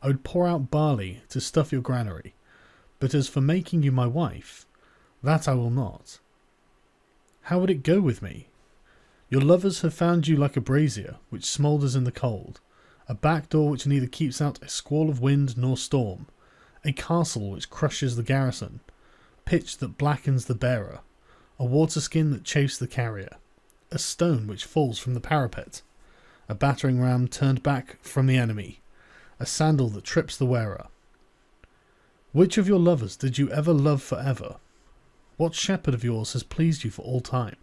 I would pour out barley to stuff your granary. But as for making you my wife, that I will not. How would it go with me? Your lovers have found you like a brazier, which smoulders in the cold, a back door which neither keeps out a squall of wind nor storm, a castle which crushes the garrison, pitch that blackens the bearer, a waterskin that chafes the carrier, a stone which falls from the parapet, a battering ram turned back from the enemy, a sandal that trips the wearer. Which of your lovers did you ever love forever? What shepherd of yours has pleased you for all time?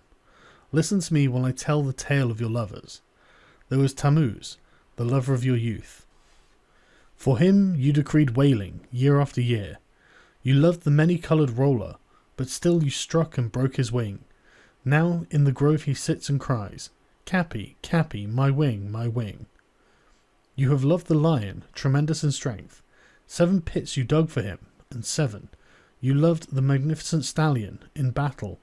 Listen to me while I tell the tale of your lovers. There was Tammuz, the lover of your youth. For him you decreed wailing year after year. You loved the many-coloured roller, but still you struck and broke his wing. Now in the grove he sits and cries, Capi, Capi, my wing, my wing. You have loved the lion, tremendous in strength. 7 pits you dug for him, and 7. You loved the magnificent stallion in battle,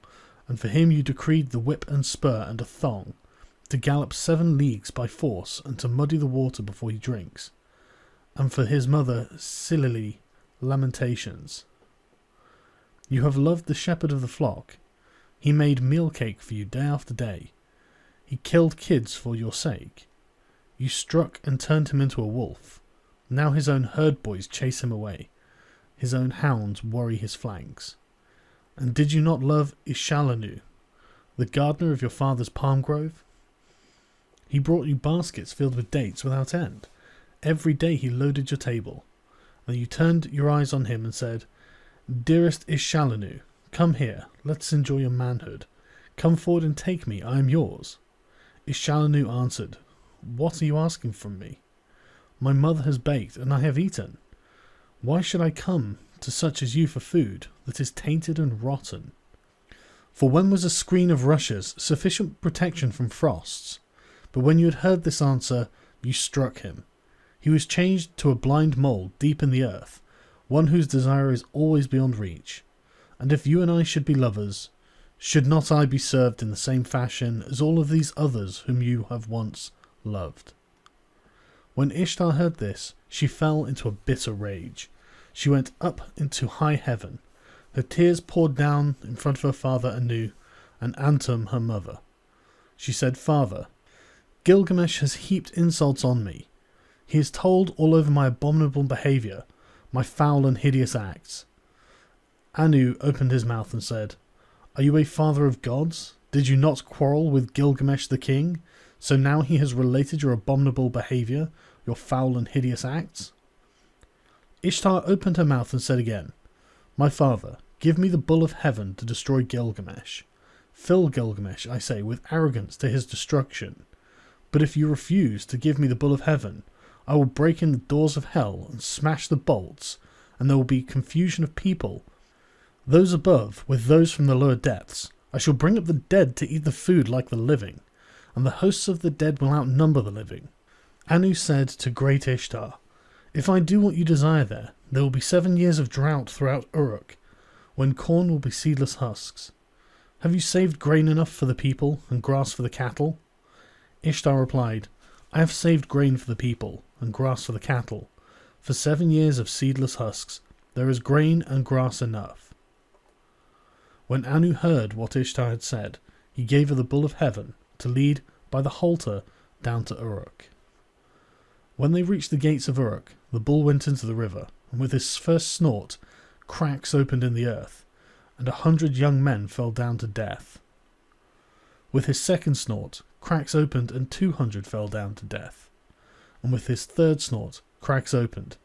and for him you decreed the whip and spur and a thong, to gallop 7 leagues by force and to muddy the water before he drinks, and for his mother Silili lamentations. You have loved the shepherd of the flock. He made meal cake for you day after day. He killed kids for your sake. You struck and turned him into a wolf. Now his own herd boys chase him away. His own hounds worry his flanks. And did you not love Ishalanu, the gardener of your father's palm grove? He brought you baskets filled with dates without end. Every day he loaded your table. And you turned your eyes on him and said, Dearest Ishalanu, come here, let's enjoy your manhood. Come forward and take me, I am yours. Ishalanu answered, What are you asking from me? My mother has baked, and I have eaten. Why should I come to such as you for food that is tainted and rotten? For when was a screen of rushes sufficient protection from frosts? But when you had heard this answer, you struck him. He was changed to a blind mole deep in the earth, one whose desire is always beyond reach. And if you and I should be lovers, should not I be served in the same fashion as all of these others whom you have once loved? When Ishtar heard this, she fell into a bitter rage. She went up into high heaven. Her tears poured down in front of her father Anu and Antum her mother. She said, Father, Gilgamesh has heaped insults on me. He has told all over my abominable behaviour, my foul and hideous acts. Anu opened his mouth and said, Are you a father of gods? Did you not quarrel with Gilgamesh the king? So now he has related your abominable behaviour, your foul and hideous acts? Ishtar opened her mouth and said again, My father, give me the bull of heaven to destroy Gilgamesh. Fill Gilgamesh, I say, with arrogance to his destruction. But if you refuse to give me the bull of heaven, I will break in the doors of hell and smash the bolts, and there will be confusion of people, those above with those from the lower depths. I shall bring up the dead to eat the food like the living, and the hosts of the dead will outnumber the living. Anu said to great Ishtar, If I do what you desire there will be 7 years of drought throughout Uruk, when corn will be seedless husks. Have you saved grain enough for the people and grass for the cattle? Ishtar replied, I have saved grain for the people and grass for the cattle. For 7 years of seedless husks there is grain and grass enough. When Anu heard what Ishtar had said, he gave her the bull of heaven to lead by the halter down to Uruk. When they reached the gates of Uruk, the bull went into the river, and with his first snort, cracks opened in the earth, and 100 young men fell down to death. With his second snort, cracks opened, and 200 fell down to death. And with his third snort, cracks opened.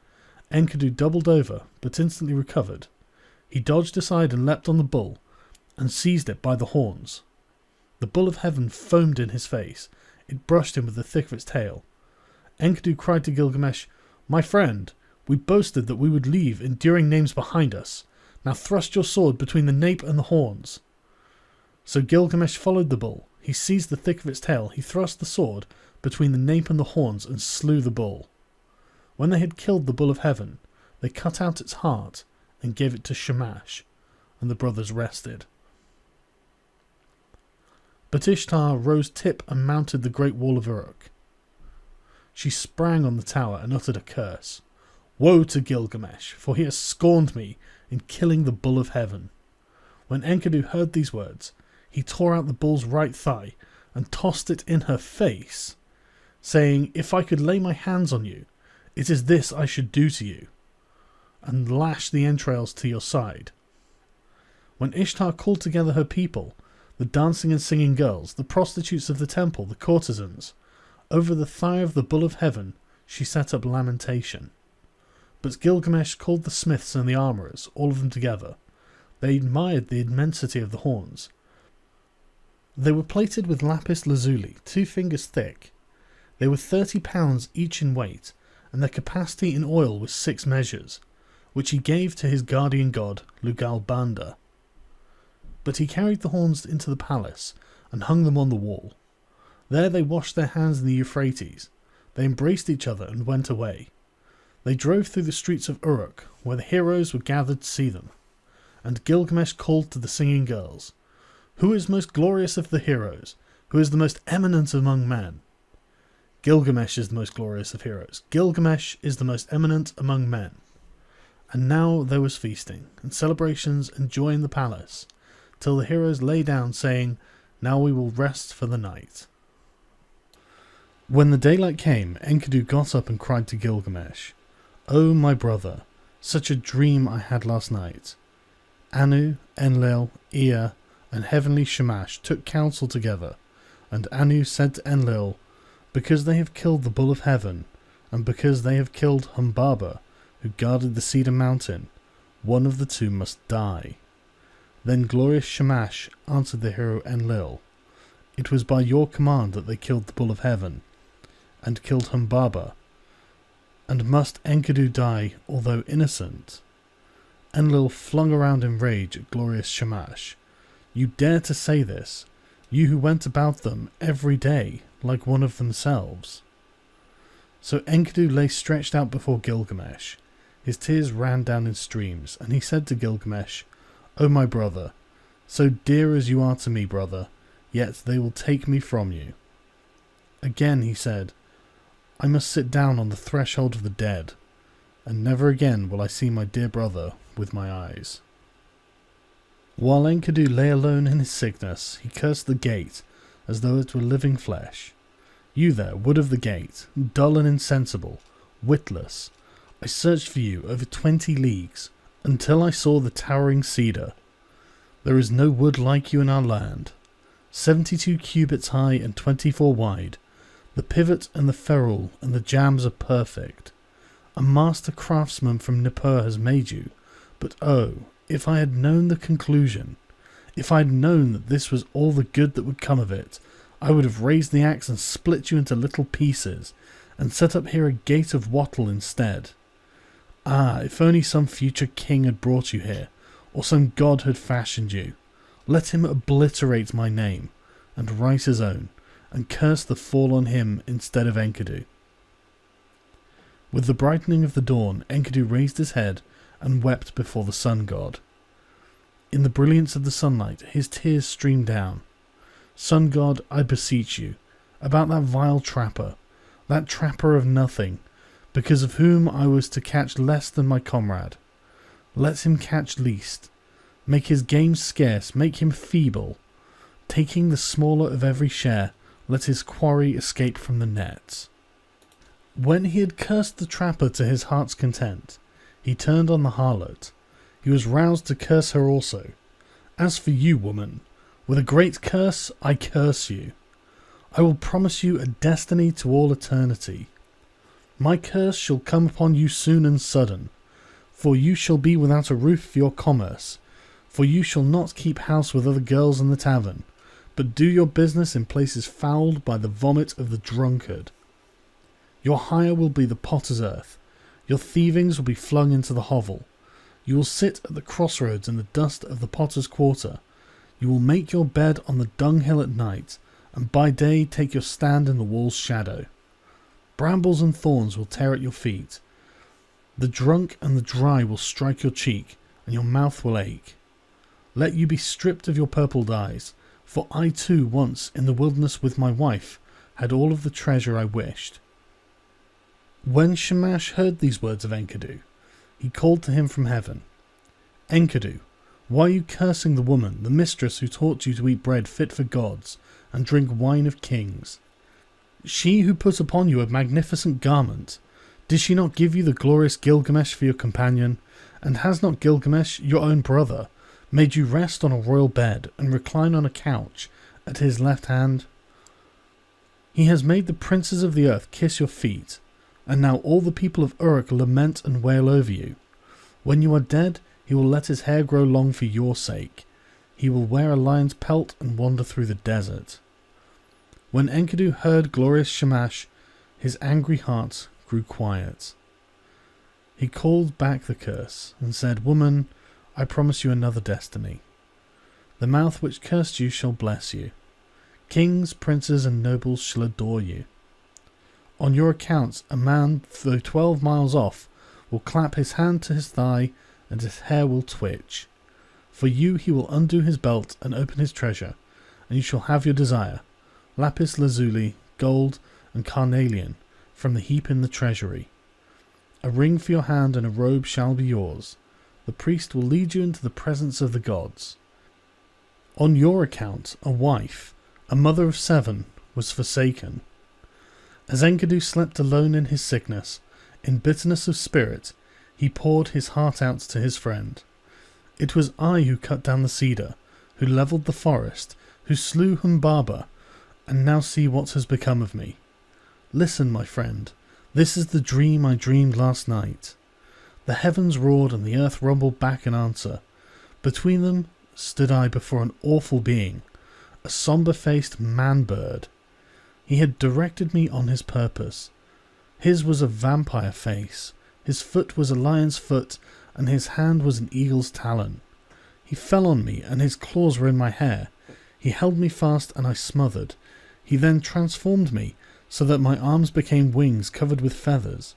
Enkidu doubled over, but instantly recovered. He dodged aside and leapt on the bull, and seized it by the horns. The bull of heaven foamed in his face. It brushed him with the thick of its tail. Enkidu cried to Gilgamesh, My friend, we boasted that we would leave enduring names behind us. Now thrust your sword between the nape and the horns. So Gilgamesh followed the bull. He seized the thick of its tail. He thrust the sword between the nape and the horns and slew the bull. When they had killed the bull of heaven, they cut out its heart and gave it to Shamash, and the brothers rested. But Ishtar rose tip and mounted the great wall of Uruk. She sprang on the tower and uttered a curse. Woe to Gilgamesh, for he has scorned me in killing the bull of heaven. When Enkidu heard these words, he tore out the bull's right thigh and tossed it in her face, saying, If I could lay my hands on you, it is this I should do to you, and lash the entrails to your side. When Ishtar called together her people, the dancing and singing girls, the prostitutes of the temple, the courtesans, over the thigh of the bull of heaven she set up lamentation. But Gilgamesh called the smiths and the armourers, all of them together. They admired the immensity of the horns. They were plated with lapis lazuli, 2 fingers thick. They were 30 pounds each in weight, and their capacity in oil was 6 measures, which he gave to his guardian god, Lugalbanda. But he carried the horns into the palace and hung them on the wall. There they washed their hands in the Euphrates. They embraced each other and went away. They drove through the streets of Uruk, where the heroes were gathered to see them. And Gilgamesh called to the singing girls, "Who is most glorious of the heroes? Who is the most eminent among men?" "Gilgamesh is the most glorious of heroes. Gilgamesh is the most eminent among men." And now there was feasting, and celebrations and joy in the palace, till the heroes lay down, saying, "Now we will rest for the night." When the daylight came, Enkidu got up and cried to Gilgamesh, "O my brother, such a dream I had last night." Anu, Enlil, Ea, and heavenly Shamash took counsel together, and Anu said to Enlil, "Because they have killed the bull of heaven, and because they have killed Humbaba, who guarded the cedar mountain, one of the two must die." Then glorious Shamash answered the hero Enlil, "It was by your command that they killed the bull of heaven, and killed Humbaba, and must Enkidu die, although innocent?" Enlil flung around in rage at glorious Shamash. "You dare to say this, you who went about them every day like one of themselves." So Enkidu lay stretched out before Gilgamesh. His tears ran down in streams, and he said to Gilgamesh, "O my brother, so dear as you are to me, brother, yet they will take me from you." Again he said, "I must sit down on the threshold of the dead, and never again will I see my dear brother with my eyes." While Enkidu lay alone in his sickness, he cursed the gate as though it were living flesh. "You there, wood of the gate, dull and insensible, witless, I searched for you over 20 leagues, until I saw the towering cedar. There is no wood like you in our land. 72 cubits high and 24 wide, the pivot and the ferrule and the jambs are perfect. A master craftsman from Nippur has made you, but oh, if I had known the conclusion, if I had known that this was all the good that would come of it, I would have raised the axe and split you into little pieces, and set up here a gate of wattle instead. Ah, if only some future king had brought you here, or some god had fashioned you. Let him obliterate my name, and write his own, and curse the fall on him instead of Enkidu." With the brightening of the dawn, Enkidu raised his head and wept before the sun god. In the brilliance of the sunlight, his tears streamed down. "Sun god, I beseech you, about that vile trapper, that trapper of nothing, because of whom I was to catch less than my comrade. Let him catch least. Make his game scarce, make him feeble. Taking the smaller of every share, let his quarry escape from the nets." When he had cursed the trapper to his heart's content, he turned on the harlot. He was roused to curse her also. "As for you, woman, with a great curse I curse you. I will promise you a destiny to all eternity. My curse shall come upon you soon and sudden, for you shall be without a roof for your commerce, for you shall not keep house with other girls in the tavern, but do your business in places fouled by the vomit of the drunkard. Your hire will be the potter's earth, your thievings will be flung into the hovel. You will sit at the crossroads in the dust of the potter's quarter. You will make your bed on the dunghill at night, and by day take your stand in the wall's shadow. Brambles and thorns will tear at your feet. The drunk and the dry will strike your cheek, and your mouth will ache. Let you be stripped of your purple dyes, for I too once in the wilderness with my wife had all of the treasure I wished." When Shamash heard these words of Enkidu, he called to him from heaven, "Enkidu, why are you cursing the woman, the mistress who taught you to eat bread fit for gods, and drink wine of kings? She who put upon you a magnificent garment, did she not give you the glorious Gilgamesh for your companion? And has not Gilgamesh, your own brother, made you rest on a royal bed and recline on a couch at his left hand? He has made the princes of the earth kiss your feet, and now all the people of Uruk lament and wail over you. When you are dead, he He will let his hair grow long for your sake. He will wear a lion's pelt and wander through the desert." When Enkidu heard glorious Shamash, his angry heart grew quiet. He called back the curse and said, "Woman, I promise you another destiny. The mouth which cursed you shall bless you. Kings, princes, and nobles shall adore you. On your account, a man, though 12 miles off, will clap his hand to his thigh, and his hair will twitch. For you he will undo his belt and open his treasure, and you shall have your desire, lapis lazuli, gold, and carnelian, from the heap in the treasury. A ring for your hand and a robe shall be yours. The priest will lead you into the presence of the gods. On your account, a wife, a mother of 7, was forsaken. As Enkidu slept alone in his sickness, in bitterness of spirit, he poured his heart out to his friend. It was I who cut down the cedar, who levelled the forest, who slew Humbaba, and now see what has become of me. Listen, my friend, this is the dream I dreamed last night. The heavens roared and the earth rumbled back in answer. Between them stood I before an awful being, a sombre-faced man-bird. He had directed me on his purpose. His was a vampire face, his foot was a lion's foot, and his hand was an eagle's talon. He fell on me, and his claws were in my hair. He held me fast, and I smothered. He then transformed me, so that my arms became wings covered with feathers.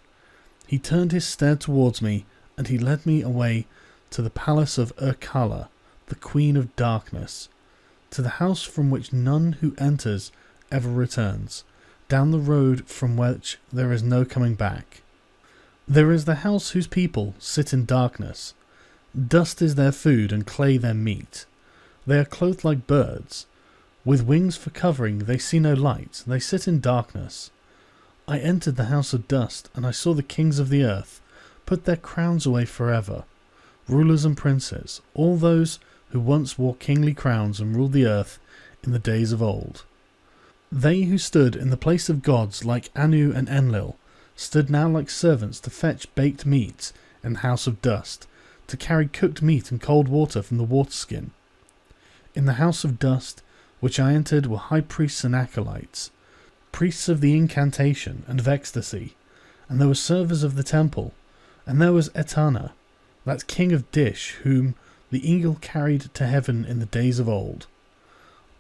He turned his stare towards me, and he led me away to the palace of Uruk, the Queen of Darkness, to the house from which none who enters ever returns, down the road from which there is no coming back. There is the house whose people sit in darkness. Dust is their food and clay their meat. They are clothed like birds. With wings for covering they see no light, they sit in darkness. I entered the house of dust, and I saw the kings of the earth put their crowns away forever. Rulers and princes, all those who once wore kingly crowns and ruled the earth in the days of old. They who stood in the place of gods like Anu and Enlil stood now like servants to fetch baked meat in the house of dust, to carry cooked meat and cold water from the waterskin. In the house of dust, which I entered, were high priests and acolytes, priests of the incantation and of ecstasy, and there were servers of the temple, and there was Etana, that king of Dish, whom the eagle carried to heaven in the days of old.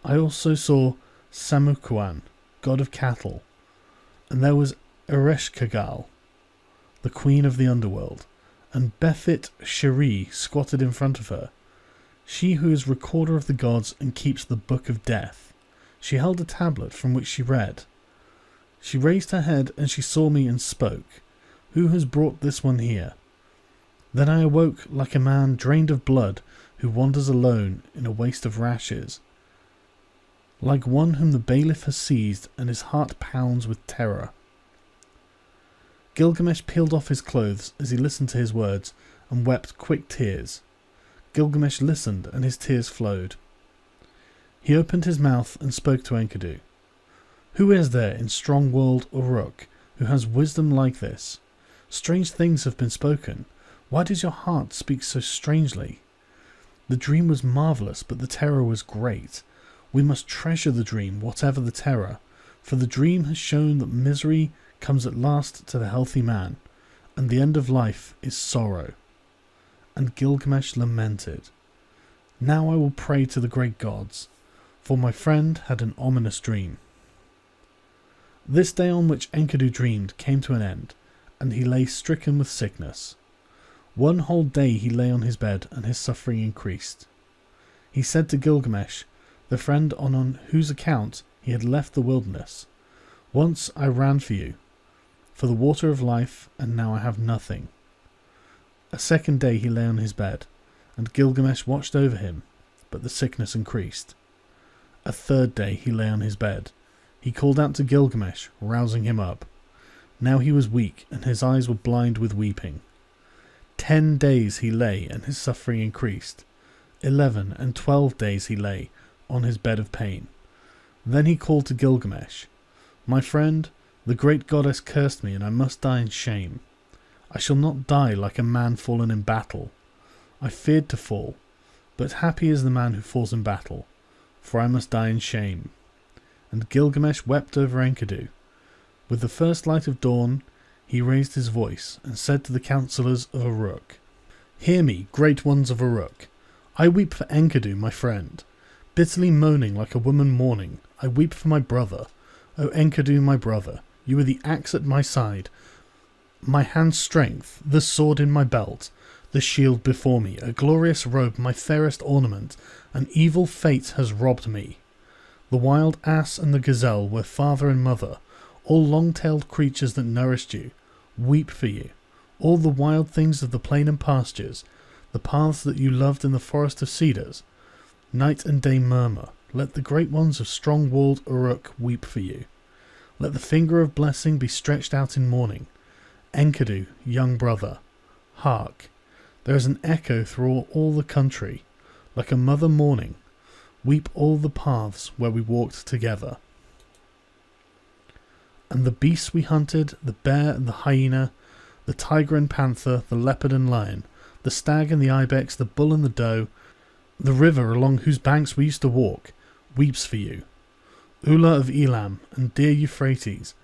I also saw Samukuan, god of cattle, and there was Ereshkigal, the queen of the underworld, and Befit Sheri squatted in front of her, she who is recorder of the gods and keeps the book of death. She held a tablet from which she read. She raised her head and she saw me and spoke. "Who has brought this one here?" Then I awoke like a man drained of blood who wanders alone in a waste of rashes, like one whom the bailiff has seized and his heart pounds with terror. Gilgamesh peeled off his clothes as he listened to his words and wept quick tears. Gilgamesh listened and his tears flowed. He opened his mouth and spoke to Enkidu. "Who is there in strong-willed Uruk who has wisdom like this? Strange things have been spoken. Why does your heart speak so strangely? The dream was marvellous, but the terror was great. We must treasure the dream, whatever the terror, for the dream has shown that misery comes at last to the healthy man, and the end of life is sorrow." And Gilgamesh lamented. "Now I will pray to the great gods, for my friend had an ominous dream." This day on which Enkidu dreamed came to an end, and he lay stricken with sickness. One whole day he lay on his bed, and his suffering increased. He said to Gilgamesh, the friend on whose account he had left the wilderness, "Once I ran for the water of life, and now I have nothing." A second day he lay on his bed, and Gilgamesh watched over him, but the sickness increased. A third day he lay on his bed. He called out to Gilgamesh, rousing him up. Now he was weak, and his eyes were blind with weeping. 10 days he lay, and his suffering increased. 11 and 12 days he lay on his bed of pain. Then he called to Gilgamesh, "My friend, the great goddess cursed me, and I must die in shame. I shall not die like a man fallen in battle. I feared to fall, but happy is the man who falls in battle, for I must die in shame." And Gilgamesh wept over Enkidu. With the first light of dawn, he raised his voice and said to the councillors of Uruk, "Hear me, great ones of Uruk. I weep for Enkidu, my friend. Bitterly moaning like a woman mourning, I weep for my brother. O Enkidu, my brother, you are the axe at my side, my hand's strength, the sword in my belt, the shield before me, a glorious robe, my fairest ornament. An evil fate has robbed me. The wild ass and the gazelle were father and mother, all long-tailed creatures that nourished you, weep for you. All the wild things of the plain and pastures, the paths that you loved in the forest of cedars, night and day murmur. Let the great ones of strong-walled Uruk weep for you. Let the finger of blessing be stretched out in mourning. Enkidu, young brother, hark! There is an echo through all the country, like a mother mourning. Weep all the paths where we walked together. And the beasts we hunted, the bear and the hyena, the tiger and panther, the leopard and lion, the stag and the ibex, the bull and the doe, the river along whose banks we used to walk, weeps for you. Ula of Elam and dear Euphrates,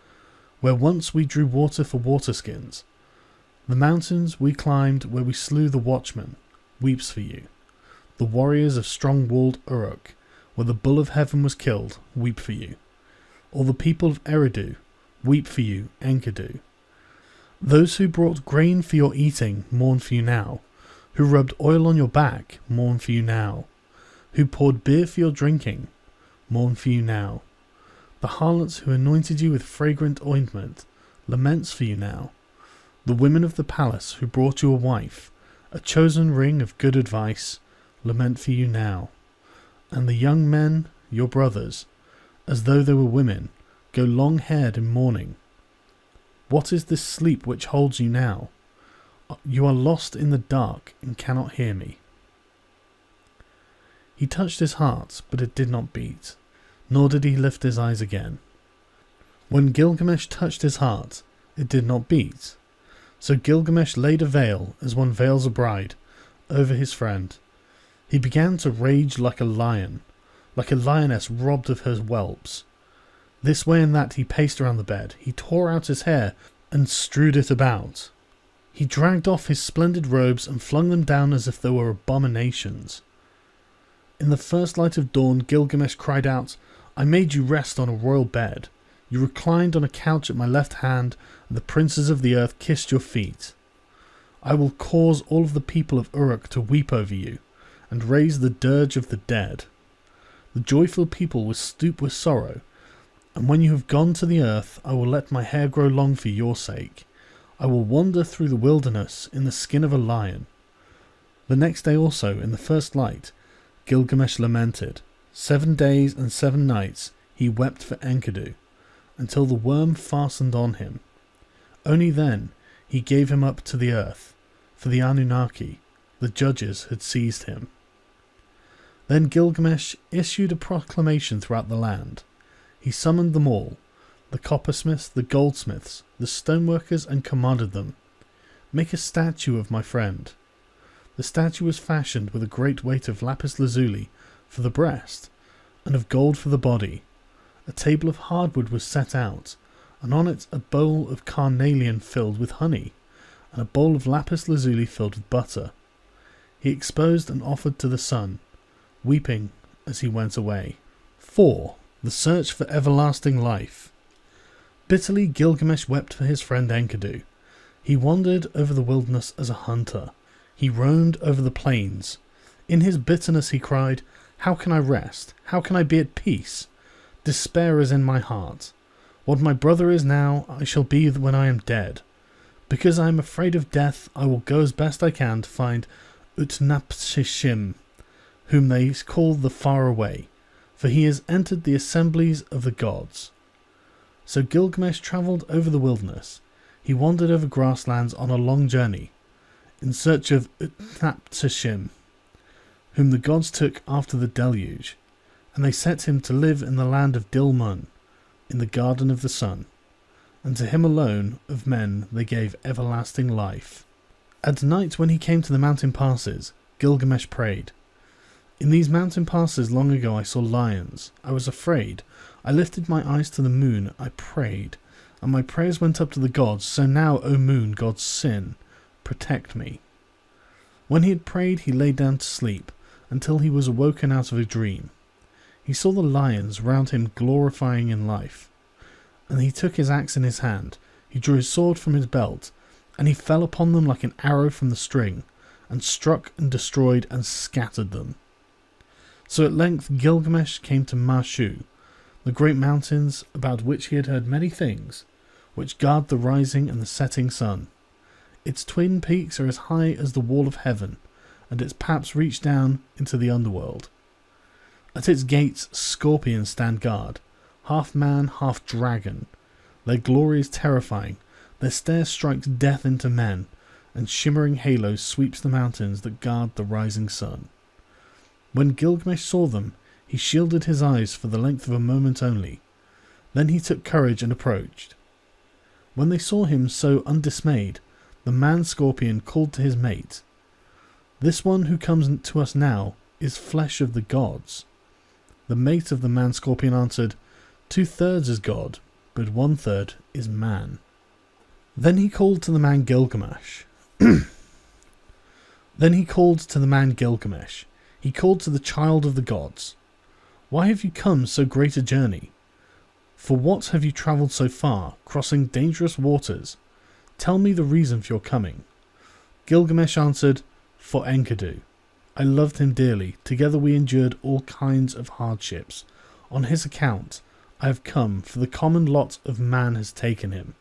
where once we drew water for waterskins. The mountains we climbed where we slew the watchmen, weeps for you. The warriors of strong-walled Uruk, where the bull of heaven was killed, weep for you. All the people of Eridu, weep for you, Enkidu. Those who brought grain for your eating mourn for you now. Who rubbed oil on your back mourn for you now. Who poured beer for your drinking mourn for you now. The harlots who anointed you with fragrant ointment laments for you now. The women of the palace who brought you a wife, a chosen ring of good advice, lament for you now. And the young men, your brothers, as though they were women, go long-haired in mourning. What is this sleep which holds you now? You are lost in the dark and cannot hear me." He touched his heart, but it did not beat, nor did he lift his eyes again. When Gilgamesh touched his heart, it did not beat. So Gilgamesh laid a veil, as one veils a bride, over his friend. He began to rage like a lion, like a lioness robbed of her whelps. This way and that he paced around the bed. He tore out his hair and strewed it about. He dragged off his splendid robes and flung them down as if they were abominations. In the first light of dawn, Gilgamesh cried out, "I made you rest on a royal bed. You reclined on a couch at my left hand, and the princes of the earth kissed your feet. I will cause all of the people of Uruk to weep over you, and raise the dirge of the dead. The joyful people will stoop with sorrow, and when you have gone to the earth, I will let my hair grow long for your sake. I will wander through the wilderness in the skin of a lion." The next day also, in the first light, Gilgamesh lamented. 7 days and 7 nights he wept for Enkidu, until the worm fastened on him. Only then he gave him up to the earth, for the Anunnaki, the judges, had seized him. Then Gilgamesh issued a proclamation throughout the land. He summoned them all, the coppersmiths, the goldsmiths, the stoneworkers, and commanded them, "Make a statue of my friend." The statue was fashioned with a great weight of lapis lazuli for the breast, and of gold for the body. A table of hardwood was set out, and on it a bowl of carnelian filled with honey, and a bowl of lapis lazuli filled with butter. He exposed and offered to the sun, weeping as he went away. 4. The search for everlasting life. Bitterly Gilgamesh wept for his friend Enkidu. He wandered over the wilderness as a hunter. He roamed over the plains. In his bitterness he cried, "How can I rest? How can I be at peace? Despair is in my heart. What my brother is now, I shall be when I am dead. Because I am afraid of death, I will go as best I can to find Utnapishtim, whom they call the Far Away, for he has entered the assemblies of the gods." So Gilgamesh travelled over the wilderness. He wandered over grasslands on a long journey, in search of Utnapishtim, whom the gods took after the deluge, and they set him to live in the land of Dilmun, in the garden of the sun, and to him alone of men they gave everlasting life. At night when he came to the mountain passes, Gilgamesh prayed. In these mountain passes long ago I saw lions. I was afraid. I lifted my eyes to the moon. I prayed. And my prayers went up to the gods. So now, O moon, God's sin, protect me. When he had prayed, he lay down to sleep, until he was awoken out of a dream. He saw the lions round him glorifying in life. And he took his axe in his hand. He drew his sword from his belt, and he fell upon them like an arrow from the string, and struck and destroyed and scattered them. So at length Gilgamesh came to Marshu, the great mountains about which he had heard many things, which guard the rising and the setting sun. Its twin peaks are as high as the wall of heaven, and its paps reach down into the underworld. At its gates scorpions stand guard, half man, half dragon. Their glory is terrifying, their stare strikes death into men, and shimmering halos sweeps the mountains that guard the rising sun. When Gilgamesh saw them, he shielded his eyes for the length of a moment only. Then he took courage and approached. When they saw him so undismayed, the man-scorpion called to his mate, "This one who comes to us now is flesh of the gods." The mate of the man-scorpion answered, "2/3 is God, but 1/3 is man." Then he called to the man Gilgamesh. He called to the child of the gods. "Why have you come so great a journey? For what have you travelled so far, crossing dangerous waters? Tell me the reason for your coming." Gilgamesh answered, "For Enkidu. I loved him dearly. Together we endured all kinds of hardships. On his account I have come, for the common lot of man has taken him.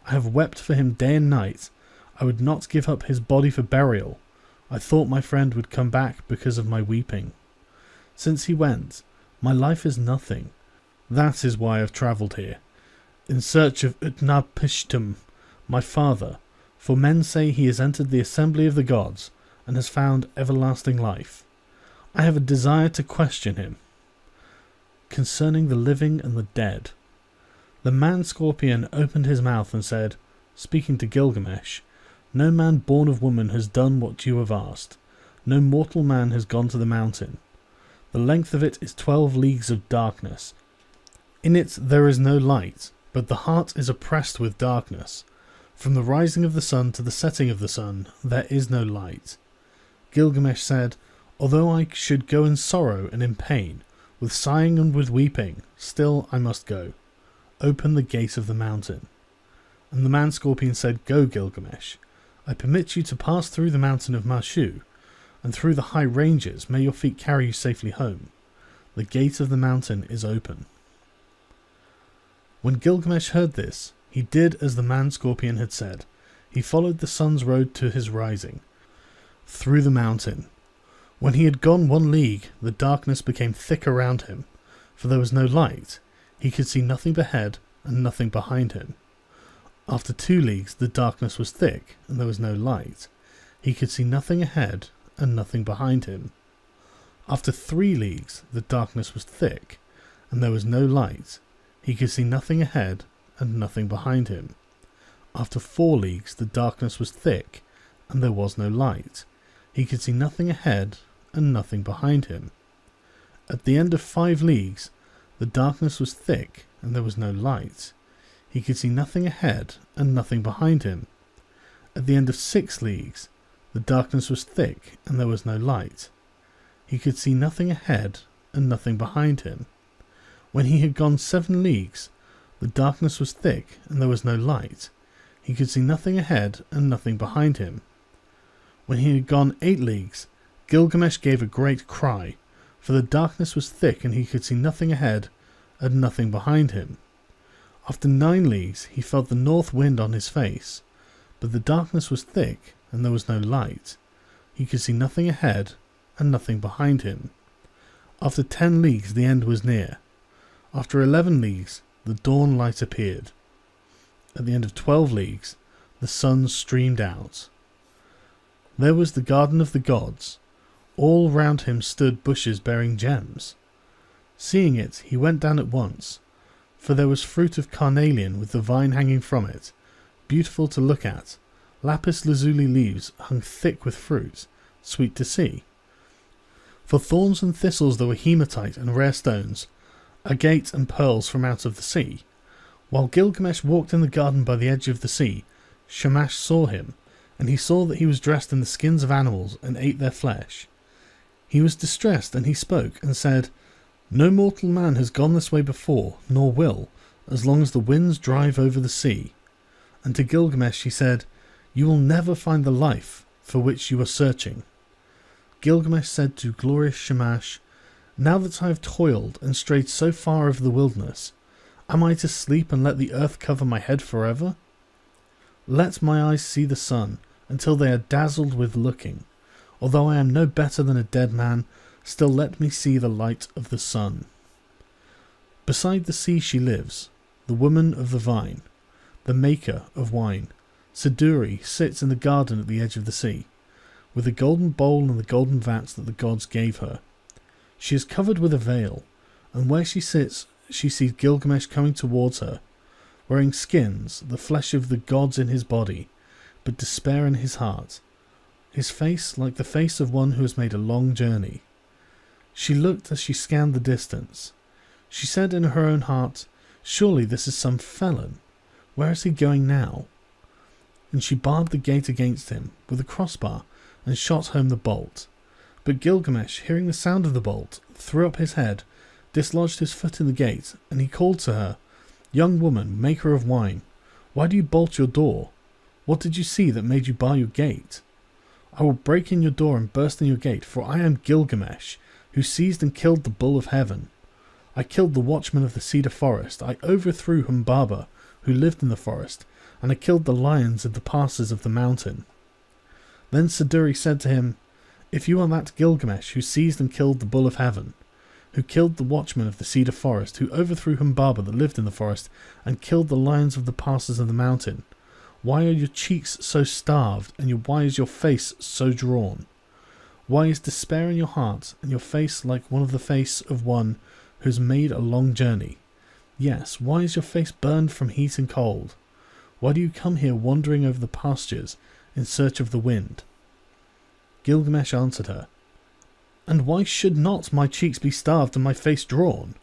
I have wept for him day and night. I would not give up his body for burial. I thought my friend would come back because of my weeping. Since he went, my life is nothing. That is why I have travelled here, in search of Utnapishtim, my father, for men say he has entered the assembly of the gods and has found everlasting life. I have a desire to question him concerning the living and the dead." The man-scorpion opened his mouth and said, speaking to Gilgamesh, "No man born of woman has done what you have asked. No mortal man has gone to the mountain. The length of it is 12 leagues of darkness. In it there is no light, but the heart is oppressed with darkness. From the rising of the sun to the setting of the sun, there is no light." Gilgamesh said, "Although I should go in sorrow and in pain, with sighing and with weeping, still I must go. Open the gate of the mountain." And the man-scorpion said, "Go, Gilgamesh. I permit you to pass through the mountain of Marshu, and through the high ranges. May your feet carry you safely home. The gate of the mountain is open." When Gilgamesh heard this, he did as the man-scorpion had said. He followed the sun's road to his rising, through the mountain. When he had gone 1 league, the darkness became thick around him, for there was no light. He could see nothing ahead and nothing behind him. After 2 leagues, the darkness was thick, and there was no light. He could see nothing ahead and nothing behind him. After 3 leagues, the darkness was thick, and there was no light. He could see nothing ahead and nothing behind him. After 4 leagues, the darkness was thick, and there was no light. He could see nothing ahead and nothing behind him. At the end of 5 leagues, the darkness was thick, and there was no light. He could see nothing ahead and nothing behind him. At the end of 6 leagues, the darkness was thick, and there was no light. He could see nothing ahead and nothing behind him. When he had gone 7 leagues, the darkness was thick, and there was no light. He could see nothing ahead and nothing behind him. When he had gone 8 leagues, Gilgamesh gave a great cry, for the darkness was thick, and he could see nothing ahead and nothing behind him. After 9 leagues, he felt the north wind on his face, but the darkness was thick, and there was no light. He could see nothing ahead and nothing behind him. After 10 leagues, the end was near. After 11 leagues, the dawn light appeared. At the end of 12 leagues, the sun streamed out. There was the garden of the gods. All round him stood bushes bearing gems. Seeing it, he went down at once, for there was fruit of carnelian with the vine hanging from it, beautiful to look at. Lapis lazuli leaves hung thick with fruit, sweet to see. For thorns and thistles there were hematite and rare stones, agate and pearls from out of the sea. While Gilgamesh walked in the garden by the edge of the sea, Shamash saw him, and he saw that he was dressed in the skins of animals and ate their flesh. He was distressed, and he spoke and said, "No mortal man has gone this way before, nor will, as long as the winds drive over the sea." And to Gilgamesh he said, "You will never find the life for which you are searching." Gilgamesh said to glorious Shamash, "Now that I have toiled and strayed so far over the wilderness, am I to sleep and let the earth cover my head forever? Let my eyes see the sun until they are dazzled with looking. Although I am no better than a dead man, still let me see the light of the sun." Beside the sea she lives, the woman of the vine, the maker of wine. Siduri sits in the garden at the edge of the sea, with the golden bowl and the golden vats that the gods gave her. She is covered with a veil, and where she sits she sees Gilgamesh coming towards her, wearing skins, the flesh of the gods in his body, but despair in his heart, his face like the face of one who has made a long journey. She looked as she scanned the distance. She said in her own heart, "Surely this is some felon. Where is he going now?" And she barred the gate against him with a crossbar and shot home the bolt. But Gilgamesh, hearing the sound of the bolt, threw up his head, dislodged his foot in the gate, and he called to her, "Young woman, maker of wine, why do you bolt your door? What did you see that made you bar your gate? I will break in your door and burst in your gate, for I am Gilgamesh, who seized and killed the bull of heaven. I killed the watchman of the cedar forest. I overthrew Humbaba, who lived in the forest, and I killed the lions in the passes of the mountain." Then Siduri said to him, "If you are that Gilgamesh who seized and killed the bull of heaven, who killed the watchman of the cedar forest, who overthrew Humbaba that lived in the forest, and killed the lions of the passes of the mountain, why are your cheeks so starved, and why is your face so drawn? Why is despair in your heart, and your face like one of the face of one who has made a long journey? Yes, why is your face burned from heat and cold? Why do you come here wandering over the pastures in search of the wind?" Gilgamesh answered her, "And why should not my cheeks be starved and my face drawn?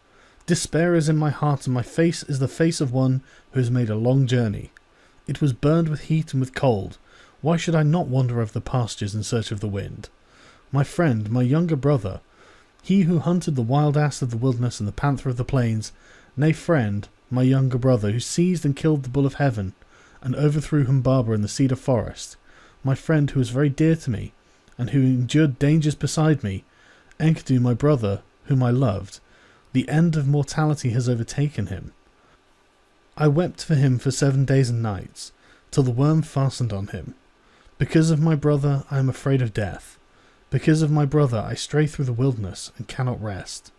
Despair is in my heart, and my face is the face of one who has made a long journey. It was burned with heat and with cold. Why should I not wander over the pastures in search of the wind? My friend, my younger brother, he who hunted the wild ass of the wilderness and the panther of the plains, nay friend, my younger brother, who seized and killed the bull of heaven, and overthrew Humbaba in the cedar forest, my friend who was very dear to me, and who endured dangers beside me, Enkidu my brother, whom I loved, the end of mortality has overtaken him. I wept for him for 7 days and nights, till the worm fastened on him. Because of my brother I am afraid of death. Because of my brother I stray through the wilderness and cannot rest.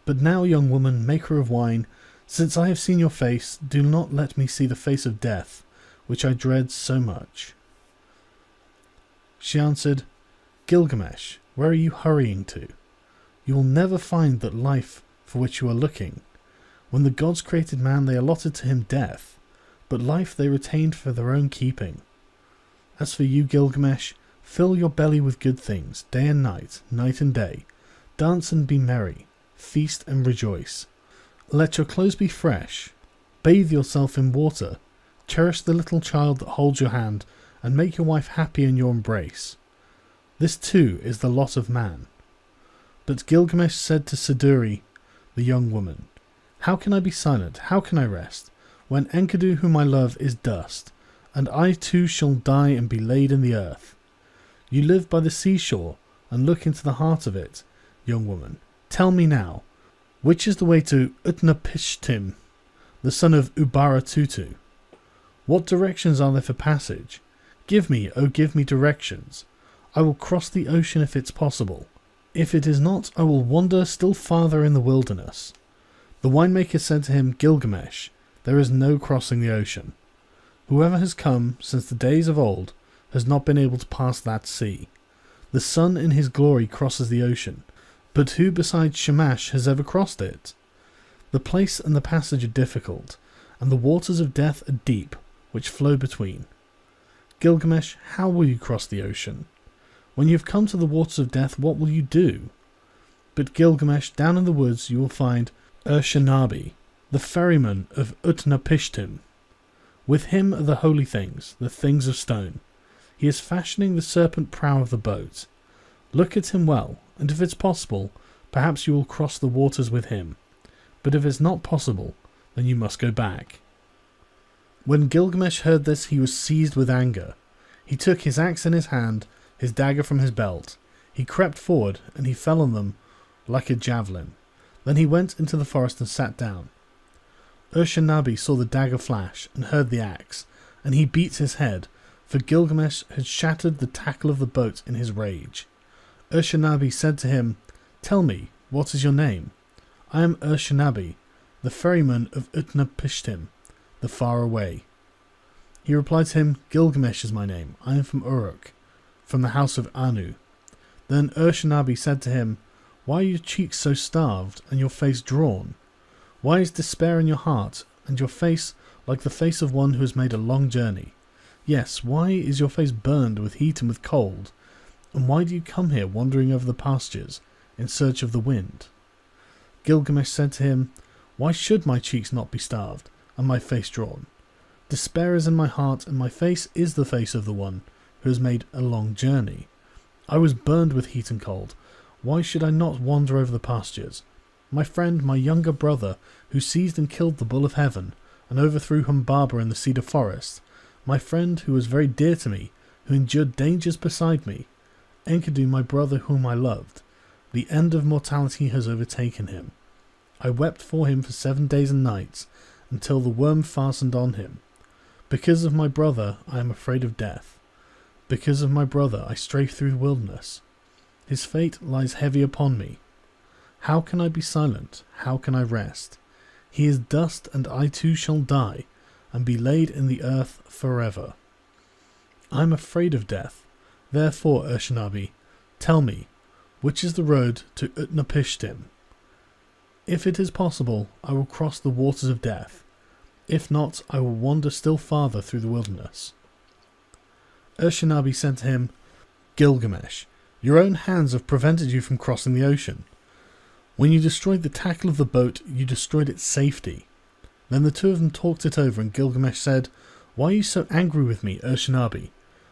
But now, young woman, maker of wine, since I have seen your face, do not let me see the face of death, which I dread so much." She answered, "Gilgamesh, where are you hurrying to? You will never find that life for which you are looking. When the gods created man, they allotted to him death, but life they retained for their own keeping. As for you, Gilgamesh, fill your belly with good things, day and night and day. Dance and be merry, feast and rejoice. Let your clothes be fresh. Bathe yourself in water. Cherish the little child that holds your hand, and make your wife happy in your embrace. This too is the lot of man." But Gilgamesh said to Siduri, the young woman, "How can I be silent? How can I rest, when Enkidu, whom I love, is dust, and I too shall die and be laid in the earth? You live by the seashore, and look into the heart of it. Young woman, tell me now, which is the way to Utnapishtim, the son of Ubaratutu? What directions are there for passage? Give me, oh give me directions. I will cross the ocean if it's possible. If it is not, I will wander still farther in the wilderness." The winemaker said to him, "Gilgamesh, there is no crossing the ocean. Whoever has come since the days of old has not been able to pass that sea. The sun in his glory crosses the ocean, but who besides Shamash has ever crossed it? The place and the passage are difficult, and the waters of death are deep, which flow between. Gilgamesh, how will you cross the ocean? When you have come to the waters of death, what will you do? But Gilgamesh, down in the woods you will find Urshanabi, the ferryman of Utnapishtim. With him are the holy things, the things of stone. He is fashioning the serpent prow of the boat. Look at him well, and if it's possible, perhaps you will cross the waters with him. But if it's not possible, then you must go back. When Gilgamesh heard this, he was seized with anger. He took his axe in his hand, his dagger from his belt. He crept forward, and he fell on them like a javelin. Then he went into the forest and sat down. Urshanabi saw the dagger flash and heard the axe, and he beat his head, for Gilgamesh had shattered the tackle of the boat in his rage. Urshanabi said to him, "Tell me, what is your name?" "I am Urshanabi, the ferryman of Utnapishtim, the far away." He replied to him, "Gilgamesh is my name. I am from Uruk, from the house of Anu." Then Urshanabi said to him, "Why are your cheeks so starved, and your face drawn? Why is despair in your heart, and your face like the face of one who has made a long journey? Yes, why is your face burned with heat and with cold? And why do you come here wandering over the pastures, in search of the wind?" Gilgamesh said to him, "Why should my cheeks not be starved, and my face drawn? Despair is in my heart, and my face is the face of the one who has made a long journey. I was burned with heat and cold. Why should I not wander over the pastures? My friend, my younger brother, who seized and killed the bull of heaven, and overthrew Humbaba in the cedar forest, my friend who was very dear to me, who endured dangers beside me, Enkidu, my brother whom I loved, the end of mortality has overtaken him. I wept for him for 7 days and nights, until the worm fastened on him. Because of my brother I am afraid of death. Because of my brother I stray through the wilderness. His fate lies heavy upon me. How can I be silent? How can I rest? He is dust, and I too shall die, and be laid in the earth forever. I am afraid of death. Therefore, Urshanabi, tell me, which is the road to Utnapishtim? If it is possible, I will cross the waters of death. If not, I will wander still farther through the wilderness." Urshanabi said to him, "Gilgamesh, your own hands have prevented you from crossing the ocean. When you destroyed the tackle of the boat, you destroyed its safety." Then the two of them talked it over, and Gilgamesh said, "Why are you so angry with me, Urshanabi?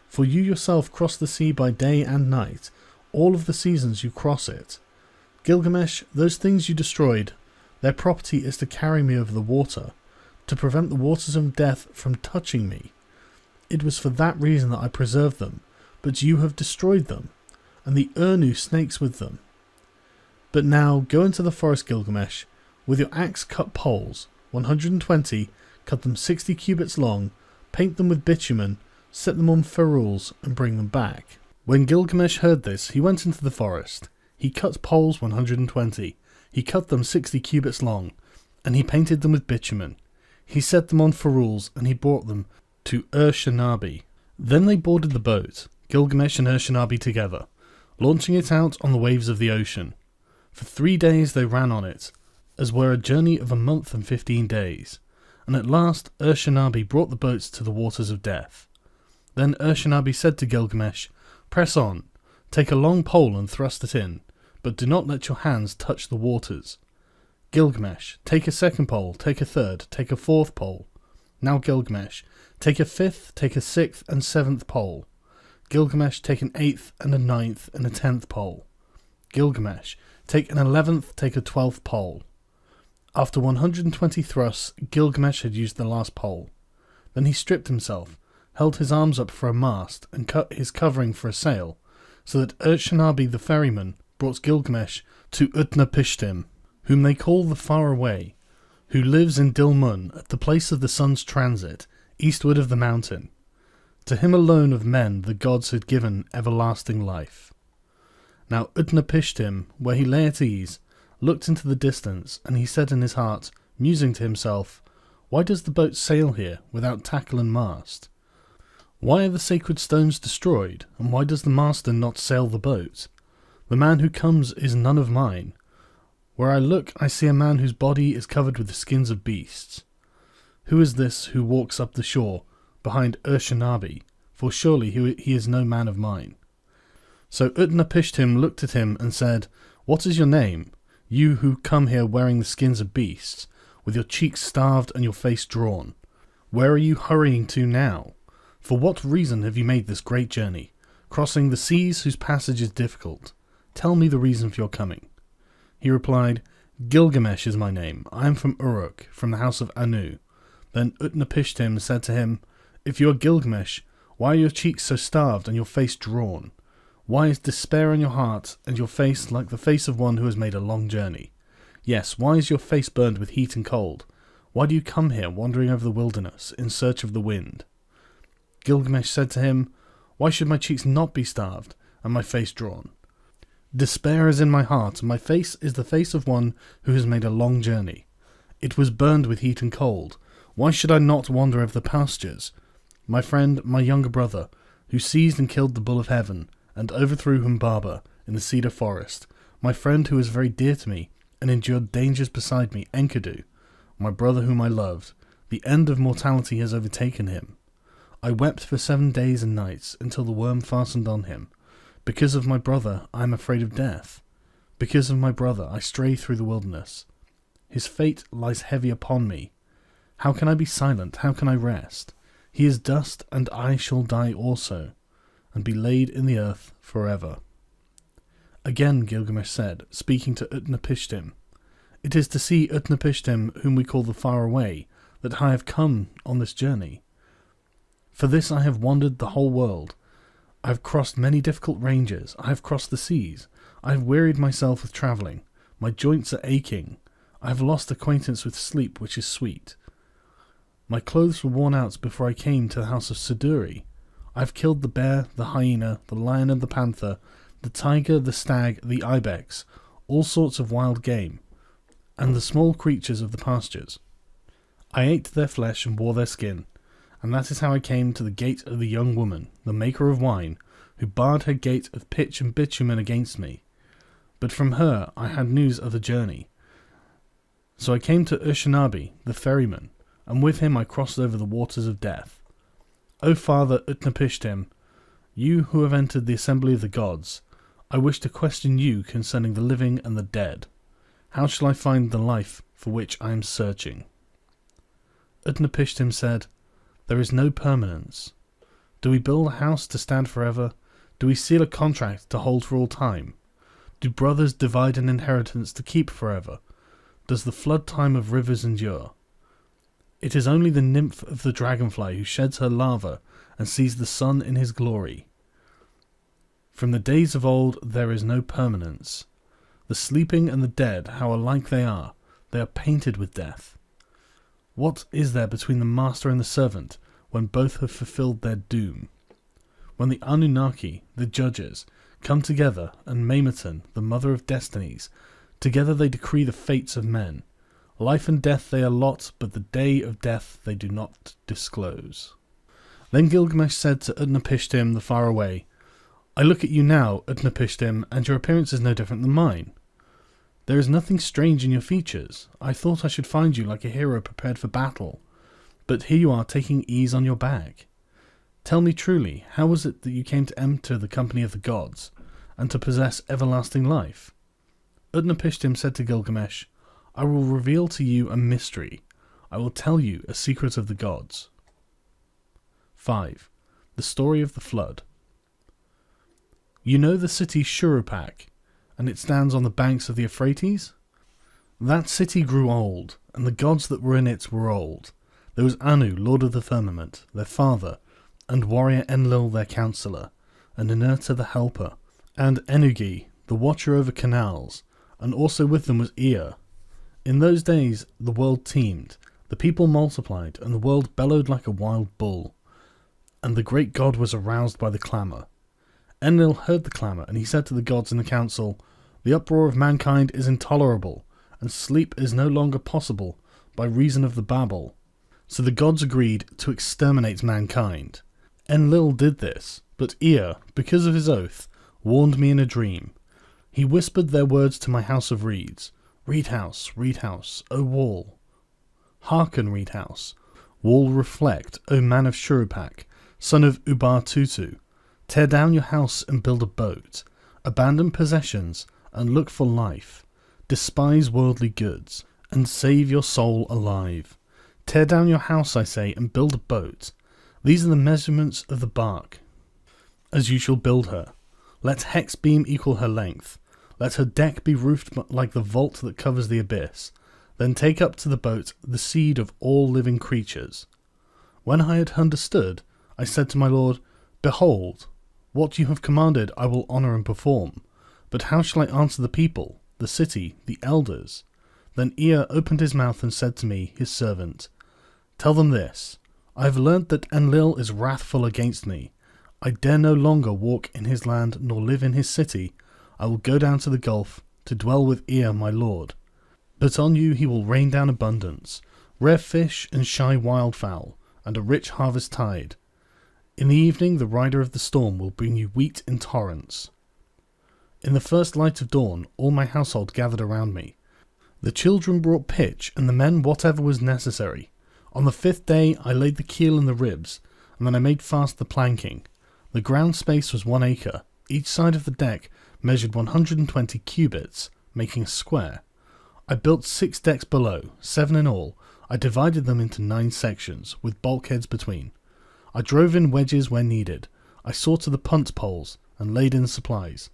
For you yourself cross the sea by day and night. All of the seasons you cross it. Gilgamesh, those things you destroyed, their property is to carry me over the water, to prevent the waters of death from touching me. It was for that reason that I preserved them, but you have destroyed them, and the Urnu snakes with them. But now go into the forest, Gilgamesh. With your axe cut poles, 120, cut them 60 cubits long, paint them with bitumen, set them on ferules, and bring them back." When Gilgamesh heard this, he went into the forest. He cut poles 120, he cut them 60 cubits long, and he painted them with bitumen. He set them on ferules, and he brought them to Urshanabi. Then they boarded the boat, Gilgamesh and Urshanabi together, launching it out on the waves of the ocean. For 3 days they ran on it, as were a journey of a month and 15 days, and at last Urshanabi brought the boats to the waters of death. Then Urshanabi said to Gilgamesh, "Press on, take a long pole and thrust it in, but do not let your hands touch the waters. Gilgamesh, take a second pole, take a third, take a fourth pole. Now Gilgamesh, take a fifth, take a sixth and seventh pole. Gilgamesh, take an eighth and a ninth and a 10th pole. Gilgamesh, take an 11th, take a 12th pole." After 120 thrusts, Gilgamesh had used the last pole. Then he stripped himself, held his arms up for a mast, and cut his covering for a sail, so that Urshanabi the ferryman brought Gilgamesh to Utnapishtim, whom they call the Far Away, who lives in Dilmun at the place of the sun's transit, eastward of the mountain. To him alone of men the gods had given everlasting life. Now Utnapishtim, where he lay at ease, looked into the distance, and he said in his heart, musing to himself, "Why does the boat sail here without tackle and mast? Why are the sacred stones destroyed, and why does the master not sail the boat? The man who comes is none of mine. Where I look, I see a man whose body is covered with the skins of beasts. Who is this who walks up the shore behind Urshanabi? For surely he is no man of mine." So Utnapishtim looked at him and said, "What is your name, you who come here wearing the skins of beasts, with your cheeks starved and your face drawn? Where are you hurrying to now? For what reason have you made this great journey, crossing the seas whose passage is difficult? Tell me the reason for your coming." He replied, "Gilgamesh is my name. I am from Uruk, from the house of Anu." Then Utnapishtim said to him, "If you are Gilgamesh, why are your cheeks so starved and your face drawn? Why is despair in your heart and your face like the face of one who has made a long journey? Yes, why is your face burned with heat and cold? Why do you come here wandering over the wilderness in search of the wind?" Gilgamesh said to him, "Why should my cheeks not be starved and my face drawn? Despair is in my heart, and my face is the face of one who has made a long journey. It was burned with heat and cold. Why should I not wander over the pastures? My friend, my younger brother, who seized and killed the bull of heaven, and overthrew Humbaba in the cedar forest, my friend who was very dear to me, and endured dangers beside me, Enkidu, my brother whom I loved, the end of mortality has overtaken him. I wept for 7 days and nights, until the worm fastened on him. Because of my brother, I am afraid of death. Because of my brother, I stray through the wilderness. His fate lies heavy upon me. How can I be silent? How can I rest? He is dust, and I shall die also, and be laid in the earth forever." Again Gilgamesh said, speaking to Utnapishtim, "It is to see Utnapishtim, whom we call the Far Away, that I have come on this journey. For this I have wandered the whole world. I have crossed many difficult ranges. I have crossed the seas. I have wearied myself with travelling. My joints are aching. I have lost acquaintance with sleep, which is sweet. My clothes were worn out before I came to the house of Siduri. I have killed the bear, the hyena, the lion and the panther, the tiger, the stag, the ibex, all sorts of wild game, and the small creatures of the pastures. I ate their flesh and wore their skin, and that is how I came to the gate of the young woman, the maker of wine, who barred her gate of pitch and bitumen against me. But from her I had news of the journey. So I came to Urshanabi, the ferryman, and with him I crossed over the waters of death. O Father Utnapishtim, you who have entered the assembly of the gods, I wish to question you concerning the living and the dead. How shall I find the life for which I am searching?" Utnapishtim said, "There is no permanence. Do we build a house to stand forever? Do we seal a contract to hold for all time? Do brothers divide an inheritance to keep forever? Does the flood time of rivers endure? It is only the nymph of the dragonfly who sheds her larva and sees the sun in his glory. From the days of old there is no permanence. The sleeping and the dead, how alike they are painted with death. What is there between the master and the servant when both have fulfilled their doom? When the Anunnaki, the judges, come together, and Mameton, the mother of destinies, together they decree the fates of men. Life and death they allot, but the day of death they do not disclose." Then Gilgamesh said to Utnapishtim the Far Away, "I look at you now, Utnapishtim, and your appearance is no different than mine. There is nothing strange in your features. I thought I should find you like a hero prepared for battle, but here you are taking ease on your back. Tell me truly, how was it that you came to enter the company of the gods, and to possess everlasting life?" Utnapishtim said to Gilgamesh, "I will reveal to you a mystery. I will tell you a secret of the gods." 5. The story of the flood. You know the city Shuruppak, and it stands on the banks of the Euphrates? That city grew old, and the gods that were in it were old. There was Anu, lord of the firmament, their father, and warrior Enlil their counsellor, and Ninurta the helper, and Ennugi, the watcher over canals, and also with them was Ea. In those days the world teemed, the people multiplied, and the world bellowed like a wild bull. And the great god was aroused by the clamour. Enlil heard the clamour, and he said to the gods in the council, "The uproar of mankind is intolerable, and sleep is no longer possible by reason of the babel." So the gods agreed to exterminate mankind. Enlil did this, but Ea, because of his oath, warned me in a dream. He whispered their words to my house of reeds. Reed house, O wall. Hearken, reed house. Wall reflect, O man of Shuruppak, son of Ubar-Tutu. Tear down your house and build a boat. Abandon possessions and look for life. Despise worldly goods and save your soul alive. Tear down your house, I say, and build a boat. These are the measurements of the bark, as you shall build her. Let hex beam equal her length. Let her deck be roofed like the vault that covers the abyss. Then take up to the boat the seed of all living creatures. When I had understood, I said to my lord, Behold, what you have commanded I will honour and perform. But how shall I answer the people, the city, the elders? Then Ea opened his mouth and said to me, his servant, Tell them this, I have learnt that Enlil is wrathful against me. I dare no longer walk in his land nor live in his city. I will go down to the gulf to dwell with Ea my lord. But on you he will rain down abundance, rare fish and shy wildfowl, and a rich harvest tide. In the evening the rider of the storm will bring you wheat in torrents. In the first light of dawn all my household gathered around me. The children brought pitch, and the men whatever was necessary. On the 5th day I laid the keel and the ribs, and then I made fast the planking. The ground space was 1 acre. Each side of the deck measured 120 cubits, making a square. I built 6 decks below, 7 in all. I divided them into 9 sections, with bulkheads between. I drove in wedges where needed. I saw to the punt poles, and laid in supplies.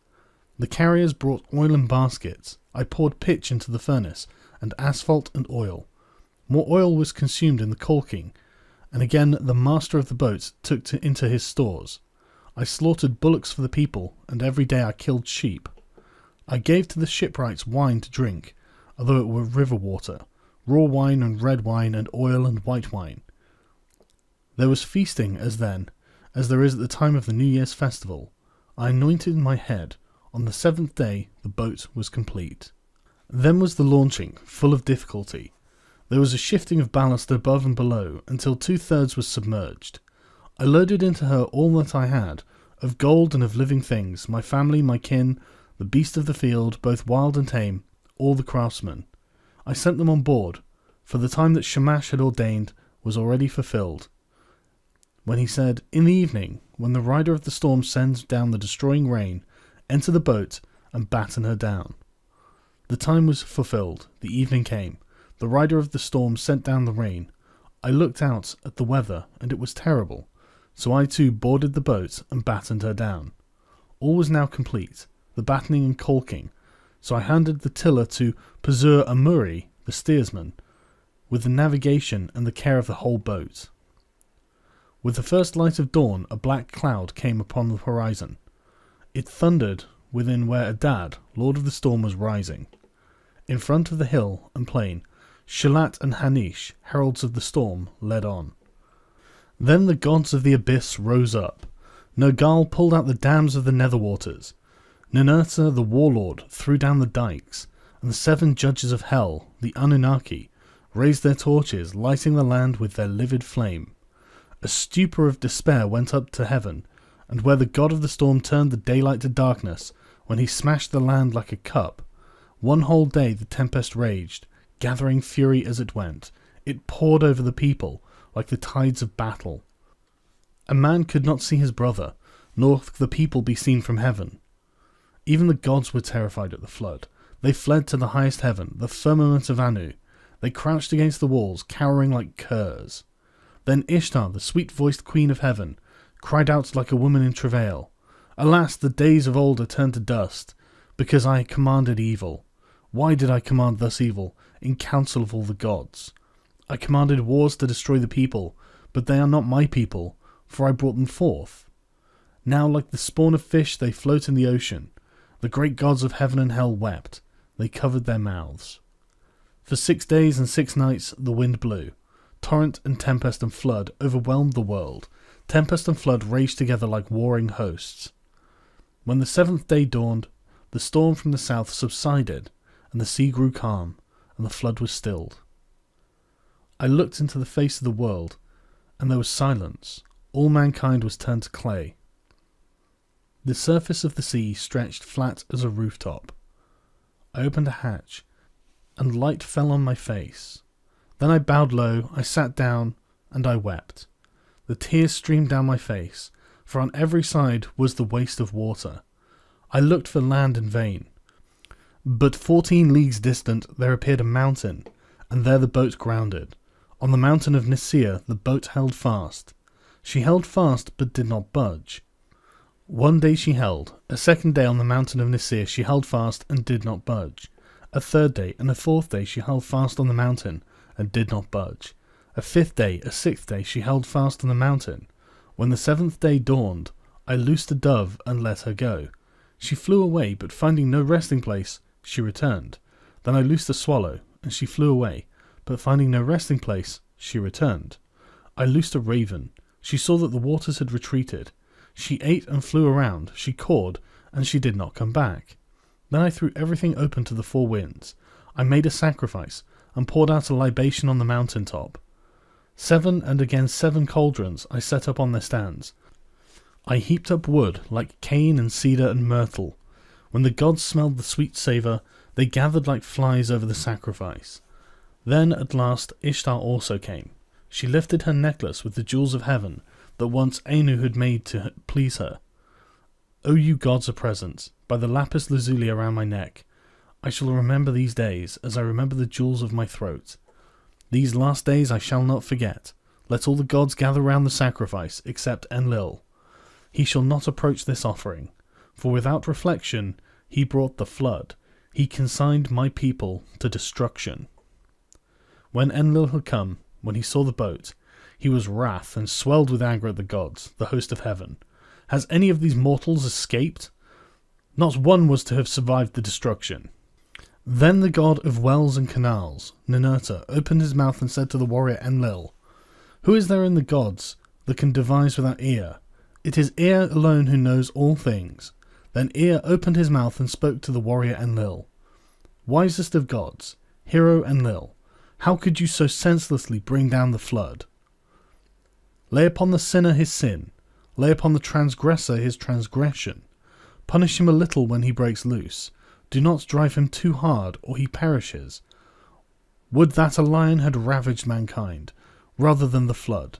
The carriers brought oil in baskets. I poured pitch into the furnace, and asphalt and oil. More oil was consumed in the caulking, and again the master of the boat took into his stores. I slaughtered bullocks for the people, and every day I killed sheep. I gave to the shipwrights wine to drink, although it were river water, raw wine and red wine and oil and white wine. There was feasting as then, as there is at the time of the New Year's festival. I anointed my head. On the 7th day the boat was complete. Then was the launching, full of difficulty. There was a shifting of ballast above and below, until 2/3 was submerged. I loaded into her all that I had, of gold and of living things, my family, my kin, the beast of the field, both wild and tame, all the craftsmen. I sent them on board, for the time that Shamash had ordained was already fulfilled, when he said, In the evening, when the rider of the storm sends down the destroying rain, enter the boat and batten her down. The time was fulfilled, the evening came, the rider of the storm sent down the rain. I looked out at the weather, and it was terrible, so I too boarded the boat and battened her down. All was now complete, the battening and caulking, so I handed the tiller to Pazur Amuri, the steersman, with the navigation and the care of the whole boat. With the first light of dawn a black cloud came upon the horizon. It thundered within where Adad, lord of the storm, was rising. In front of the hill and plain, Shalat and Hanish, heralds of the storm, led on. Then the gods of the abyss rose up. Nergal pulled out the dams of the nether waters. Ninurta, the warlord, threw down the dikes, and the 7 judges of hell, the Anunnaki, raised their torches, lighting the land with their livid flame. A stupor of despair went up to heaven, and where the god of the storm turned the daylight to darkness, when he smashed the land like a cup, 1 whole day the tempest raged, gathering fury as it went. It poured over the people like the tides of battle. A man could not see his brother, nor the people be seen from heaven. Even the gods were terrified at the flood. They fled to the highest heaven, the firmament of Anu. They crouched against the walls, cowering like curs. Then Ishtar, the sweet-voiced queen of heaven, cried out like a woman in travail, Alas, the days of old are turned to dust, because I commanded evil. Why did I command thus evil, in council of all the gods? I commanded wars to destroy the people, but they are not my people, for I brought them forth. Now like the spawn of fish they float in the ocean. The great gods of heaven and hell wept. They covered their mouths. For 6 days and 6 nights the wind blew. Torrent and tempest and flood overwhelmed the world. Tempest and flood raged together like warring hosts. When the 7th day dawned, the storm from the south subsided, and the sea grew calm, and the flood was stilled. I looked into the face of the world, and there was silence. All mankind was turned to clay. The surface of the sea stretched flat as a rooftop. I opened a hatch, and light fell on my face. Then I bowed low, I sat down, and I wept. The tears streamed down my face, for on every side was the waste of water. I looked for land in vain. But 14 leagues distant there appeared a mountain, and there the boat grounded. On the mountain of Nicaea the boat held fast. She held fast, but did not budge. One day she held, a second day on the mountain of Nicaea she held fast, and did not budge. A third day, and a fourth day she held fast on the mountain, and did not budge. A fifth day, a sixth day she held fast on the mountain. When the seventh day dawned, I loosed a dove, and let her go. She flew away, but finding no resting place, she returned. Then I loosed a swallow, and she flew away, but finding no resting place, she returned. I loosed a raven. She saw that the waters had retreated. She ate and flew around. She cawed, and she did not come back. Then I threw everything open to the four winds. I made a sacrifice, and poured out a libation on the mountain top. 7 and again 7 cauldrons I set up on their stands. I heaped up wood like cane and cedar and myrtle. When the gods smelled the sweet savour, they gathered like flies over the sacrifice. Then at last Ishtar also came. She lifted her necklace with the jewels of heaven that once Anu had made to please her. O you gods are present, by the lapis lazuli around my neck. I shall remember these days as I remember the jewels of my throat. These last days I shall not forget. Let all the gods gather round the sacrifice, except Enlil. He shall not approach this offering, for without reflection he brought the flood. He consigned my people to destruction. When Enlil had come, when he saw the boat, he was wrath and swelled with anger at the gods, the host of heaven. Has any of these mortals escaped? Not one was to have survived the destruction. Then the god of wells and canals, Ninurta, opened his mouth and said to the warrior Enlil, Who is there in the gods that can devise without Ea? It is Ea alone who knows all things. Then Ea opened his mouth and spoke to the warrior Enlil. Wisest of gods, hero Enlil, how could you so senselessly bring down the flood? Lay upon the sinner his sin, lay upon the transgressor his transgression. Punish him a little when he breaks loose. Do not drive him too hard, or he perishes. Would that a lion had ravaged mankind, rather than the flood.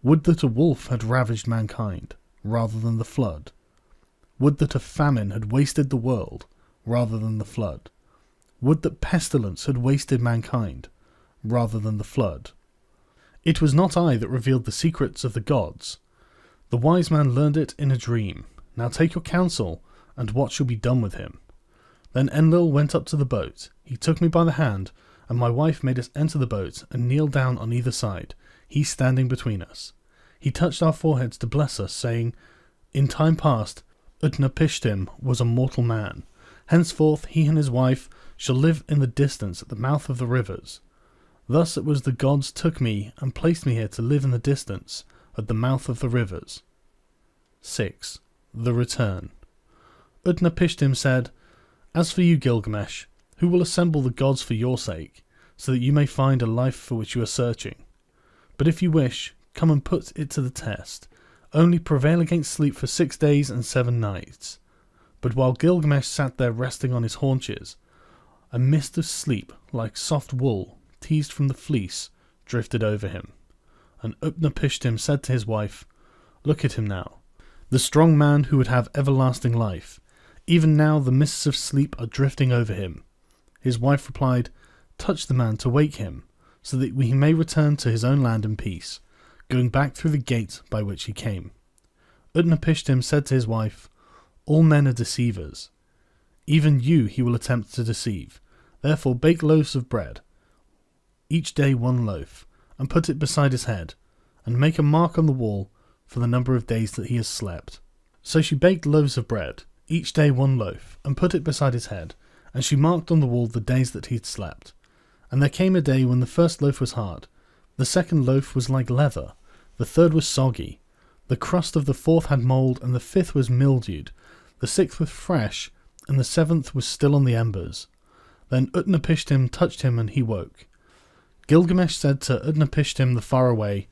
Would that a wolf had ravaged mankind, rather than the flood. Would that a famine had wasted the world, rather than the flood. Would that pestilence had wasted mankind, rather than the flood. It was not I that revealed the secrets of the gods. The wise man learned it in a dream. Now take your counsel, and what shall be done with him? Then Enlil went up to the boat. He took me by the hand, and my wife made us enter the boat and kneel down on either side, he standing between us. He touched our foreheads to bless us, saying, In time past, Utnapishtim was a mortal man. Henceforth he and his wife shall live in the distance at the mouth of the rivers. Thus it was the gods took me and placed me here to live in the distance at the mouth of the rivers. 6. The Return. Utnapishtim said, As for you, Gilgamesh, who will assemble the gods for your sake, so that you may find a life for which you are searching? But if you wish, come and put it to the test. Only prevail against sleep for 6 days and 7 nights. But while Gilgamesh sat there resting on his haunches, a mist of sleep, like soft wool, teased from the fleece, drifted over him. And Utnapishtim said to his wife, Look at him now, the strong man who would have everlasting life. Even now the mists of sleep are drifting over him. His wife replied, Touch the man to wake him, so that he may return to his own land in peace, going back through the gate by which he came. Utnapishtim said to his wife, All men are deceivers. Even you he will attempt to deceive. Therefore bake loaves of bread, each day 1 loaf, and put it beside his head, and make a mark on the wall for the number of days that he has slept. So she baked loaves of bread, each day 1 loaf, and put it beside his head, and she marked on the wall the days that he had slept. And there came a day when the first loaf was hard, the second loaf was like leather, the third was soggy, the crust of the fourth had mould, and the fifth was mildewed, the sixth was fresh, and the seventh was still on the embers. Then Utnapishtim touched him, and he woke. Gilgamesh said to Utnapishtim the faraway,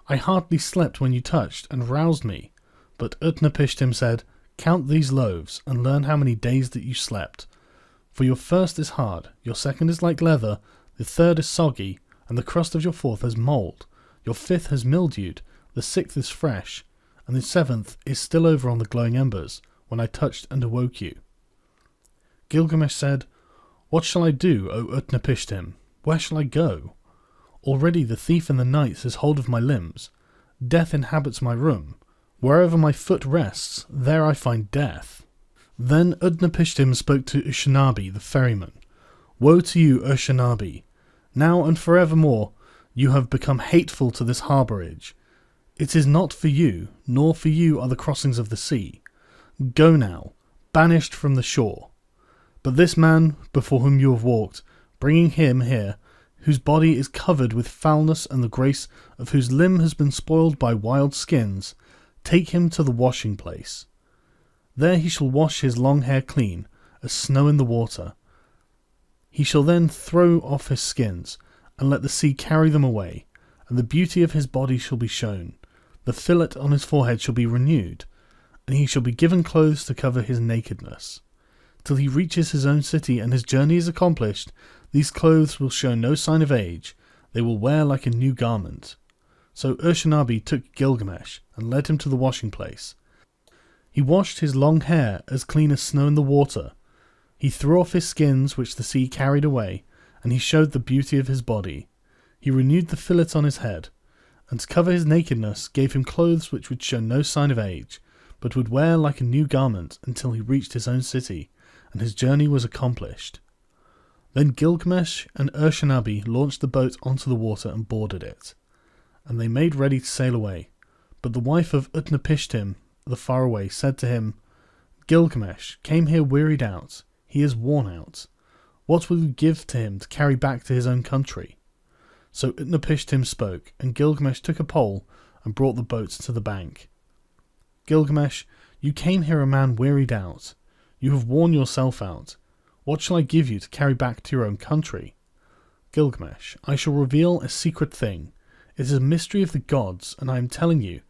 I hardly slept when you touched and roused me. But Utnapishtim said, Count these loaves, and learn how many days that you slept. For your first is hard, your second is like leather, the third is soggy, and the crust of your fourth has mould, your fifth has mildewed, the sixth is fresh, and the 7th is still over on the glowing embers when I touched and awoke you." Gilgamesh said, "What shall I do, O Utnapishtim? Where shall I go? Already the thief in the night has hold of my limbs. Death inhabits my room. Wherever my foot rests, there I find death." Then Utnapishtim spoke to Ushabti the ferryman. "Woe to you, Ushabti! Now and forevermore you have become hateful to this harbourage. It is not for you, nor for you are the crossings of the sea. Go now, banished from the shore. But this man before whom you have walked, bringing him here, whose body is covered with foulness and the grace of whose limb has been spoiled by wild skins, take him to the washing place. There he shall wash his long hair clean, as snow in the water. He shall then throw off his skins, and let the sea carry them away, and the beauty of his body shall be shown. The fillet on his forehead shall be renewed, and he shall be given clothes to cover his nakedness. Till he reaches his own city and his journey is accomplished, these clothes will show no sign of age, they will wear like a new garment." So Ushabti took Gilgamesh and led him to the washing place. He washed his long hair as clean as snow in the water. He threw off his skins, which the sea carried away, and he showed the beauty of his body. He renewed the fillet on his head, and to cover his nakedness gave him clothes which would show no sign of age, but would wear like a new garment until he reached his own city, and his journey was accomplished. Then Gilgamesh and Ushabti launched the boat onto the water and boarded it, and they made ready to sail away. But the wife of Utnapishtim, the faraway, said to him, "Gilgamesh came here wearied out. He is worn out. What will you give to him to carry back to his own country?" So Utnapishtim spoke, and Gilgamesh took a pole and brought the boat to the bank. "Gilgamesh, you came here a man wearied out. You have worn yourself out. What shall I give you to carry back to your own country?" "Gilgamesh, I shall reveal a secret thing. It is a mystery of the gods, and I am telling you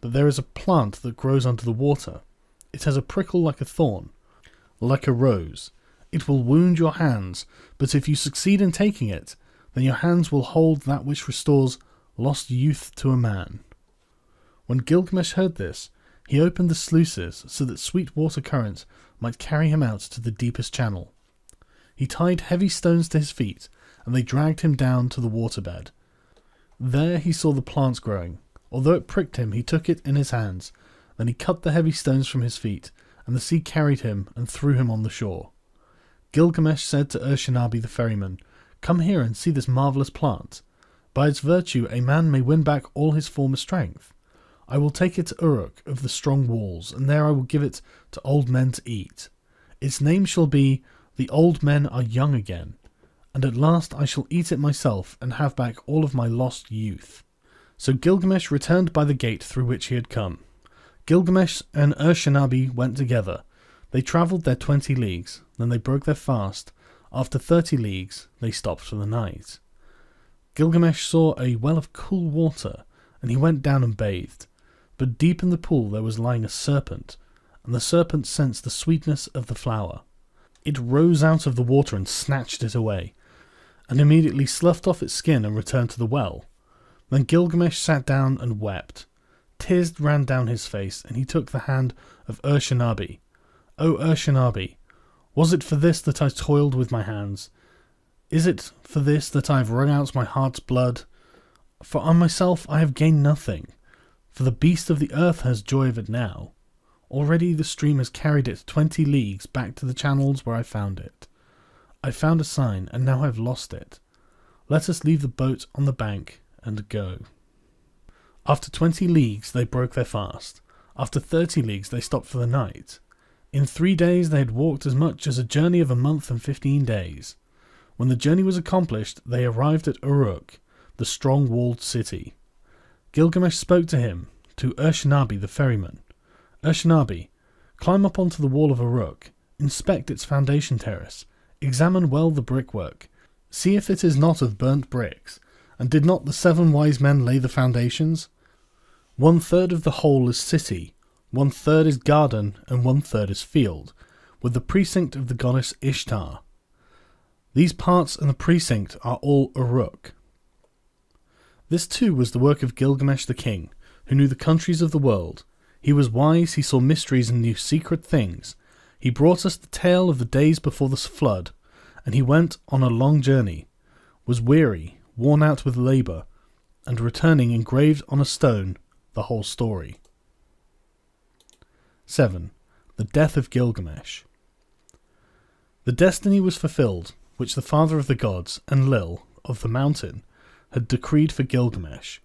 that there is a plant that grows under the water. It has a prickle like a thorn, like a rose. It will wound your hands, but if you succeed in taking it, then your hands will hold that which restores lost youth to a man." When Gilgamesh heard this, he opened the sluices so that sweet water currents might carry him out to the deepest channel. He tied heavy stones to his feet, and they dragged him down to the waterbed. There he saw the plants growing. Although it pricked him, he took it in his hands. Then he cut the heavy stones from his feet, and the sea carried him and threw him on the shore. Gilgamesh said to Ushabti the ferryman, "Come here and see this marvellous plant. By its virtue a man may win back all his former strength. I will take it to Uruk of the strong walls, and there I will give it to old men to eat. Its name shall be, The Old Men Are Young Again, and at last I shall eat it myself and have back all of my lost youth." So Gilgamesh returned by the gate through which he had come. Gilgamesh and Ushabti went together. They travelled their 20 leagues, then they broke their fast. After 30 leagues, they stopped for the night. Gilgamesh saw a well of cool water, and he went down and bathed. But deep in the pool there was lying a serpent, and the serpent sensed the sweetness of the flower. It rose out of the water and snatched it away, and immediately sloughed off its skin and returned to the well. Then Gilgamesh sat down and wept. Tears ran down his face, and he took the hand of Ushabti. "O Ushabti, was it for this that I toiled with my hands? Is it for this that I have wrung out my heart's blood? For on myself I have gained nothing, for the beast of the earth has joy of it now. Already the stream has carried it 20 leagues back to the channels where I found it. I found a sign, and now I have lost it. Let us leave the boat on the bank and go." After 20 leagues they broke their fast. After 30 leagues they stopped for the night. In 3 days they had walked as much as a journey of a month and 15 days. When the journey was accomplished, they arrived at Uruk, the strong-walled city. Gilgamesh spoke to him, to Ushabti the ferryman. "Ushabti, climb up onto the wall of Uruk, inspect its foundation terrace, examine well the brickwork, see if it is not of burnt bricks, and did not the 7 wise men lay the foundations? 1/3 of the whole is city, 1/3 is garden, and 1/3 is field, with the precinct of the goddess Ishtar. These parts and the precinct are all Uruk." This too was the work of Gilgamesh the king, who knew the countries of the world. He was wise, he saw mysteries and knew secret things. He brought us the tale of the days before the flood, and he went on a long journey, was weary, worn out with labour, and returning engraved on a stone the whole story. 7. The death of Gilgamesh. The destiny was fulfilled, which the father of the gods, Enlil, of the mountain, had decreed for Gilgamesh.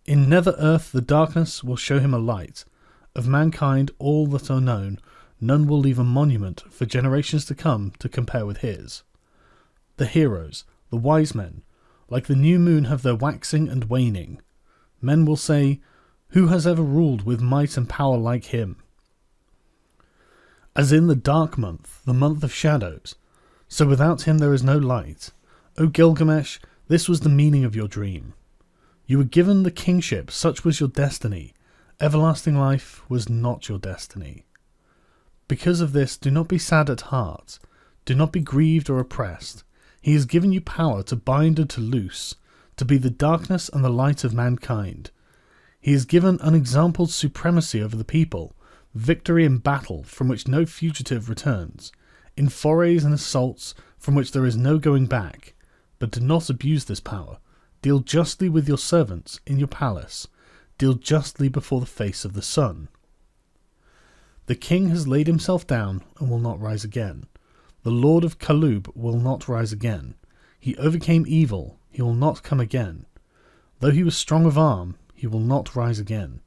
In nether earth the darkness will show him a light. Of mankind all that are known, none will leave a monument for generations to come to compare with his. The heroes, the wise men, like the new moon have their waxing and waning. Men will say, who has ever ruled with might and power like him? As in the dark month, the month of shadows, so without him there is no light. O Gilgamesh, this was the meaning of your dream. You were given the kingship, such was your destiny. Everlasting life was not your destiny. Because of this, do not be sad at heart. Do not be grieved or oppressed. He has given you power to bind and to loose, to be the darkness and the light of mankind. He has given unexampled supremacy over the people, victory in battle from which no fugitive returns, in forays and assaults from which there is no going back. But do not abuse this power. Deal justly with your servants in your palace. Deal justly before the face of the sun. The king has laid himself down and will not rise again. The lord of Kalub will not rise again. He overcame evil, he will not come again. Though he was strong of arm, he will not rise again.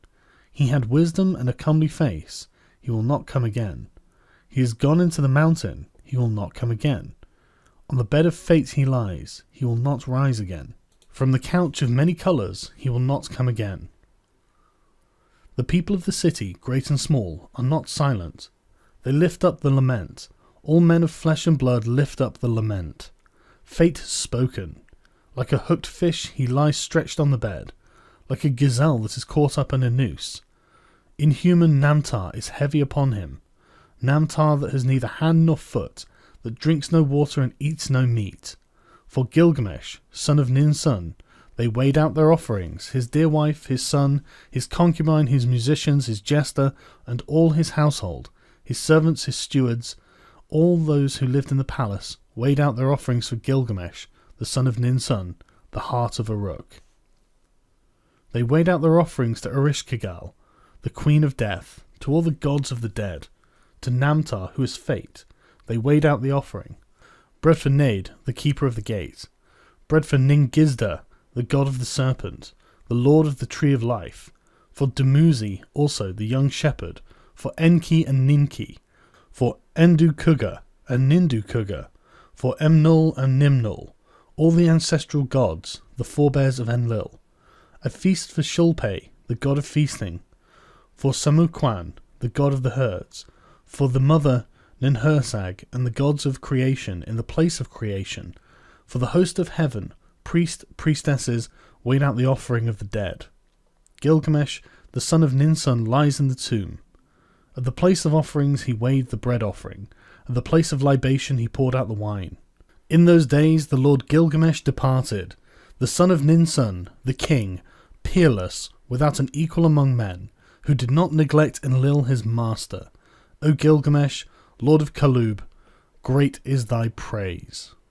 He had wisdom and a comely face, he will not come again. He has gone into the mountain, he will not come again. On the bed of fate he lies, he will not rise again. From the couch of many colours he will not come again. The people of the city, great and small, are not silent. They lift up the lament. All men of flesh and blood lift up the lament. Fate has spoken. Like a hooked fish he lies stretched on the bed, like a gazelle that is caught up in a noose. Inhuman Namtar is heavy upon him, Namtar that has neither hand nor foot, that drinks no water and eats no meat. For Gilgamesh, son of Ninsun, they weighed out their offerings, his dear wife, his son, his concubine, his musicians, his jester, and all his household, his servants, his stewards, all those who lived in the palace, weighed out their offerings for Gilgamesh, the son of Ninsun, the heart of Uruk. They weighed out their offerings to Erishkigal, the queen of death, to all the gods of the dead, to Namtar, who is fate, they weighed out the offering. Bread for Nade, the keeper of the gate. Bread for Ningizda, the god of the serpent, the lord of the tree of life. For Dumuzi, also the young shepherd. For Enki and Ninki. For Endukuga and Nindukuga. For Emnul and Nimnul, all the ancestral gods, the forebears of Enlil. A feast for Shulpe, the god of feasting. For Samukwan, the god of the herds. For the mother Ninhursag and the gods of creation in the place of creation. For the host of heaven, priestesses weighed out the offering of the dead. Gilgamesh, the son of Ninsun, lies in the tomb. At the place of offerings he weighed the bread offering. At the place of libation he poured out the wine. In those days the lord Gilgamesh departed, the son of Ninsun, the king, peerless, without an equal among men, who did not neglect Enlil his master. O Gilgamesh, lord of Kalub, great is thy praise.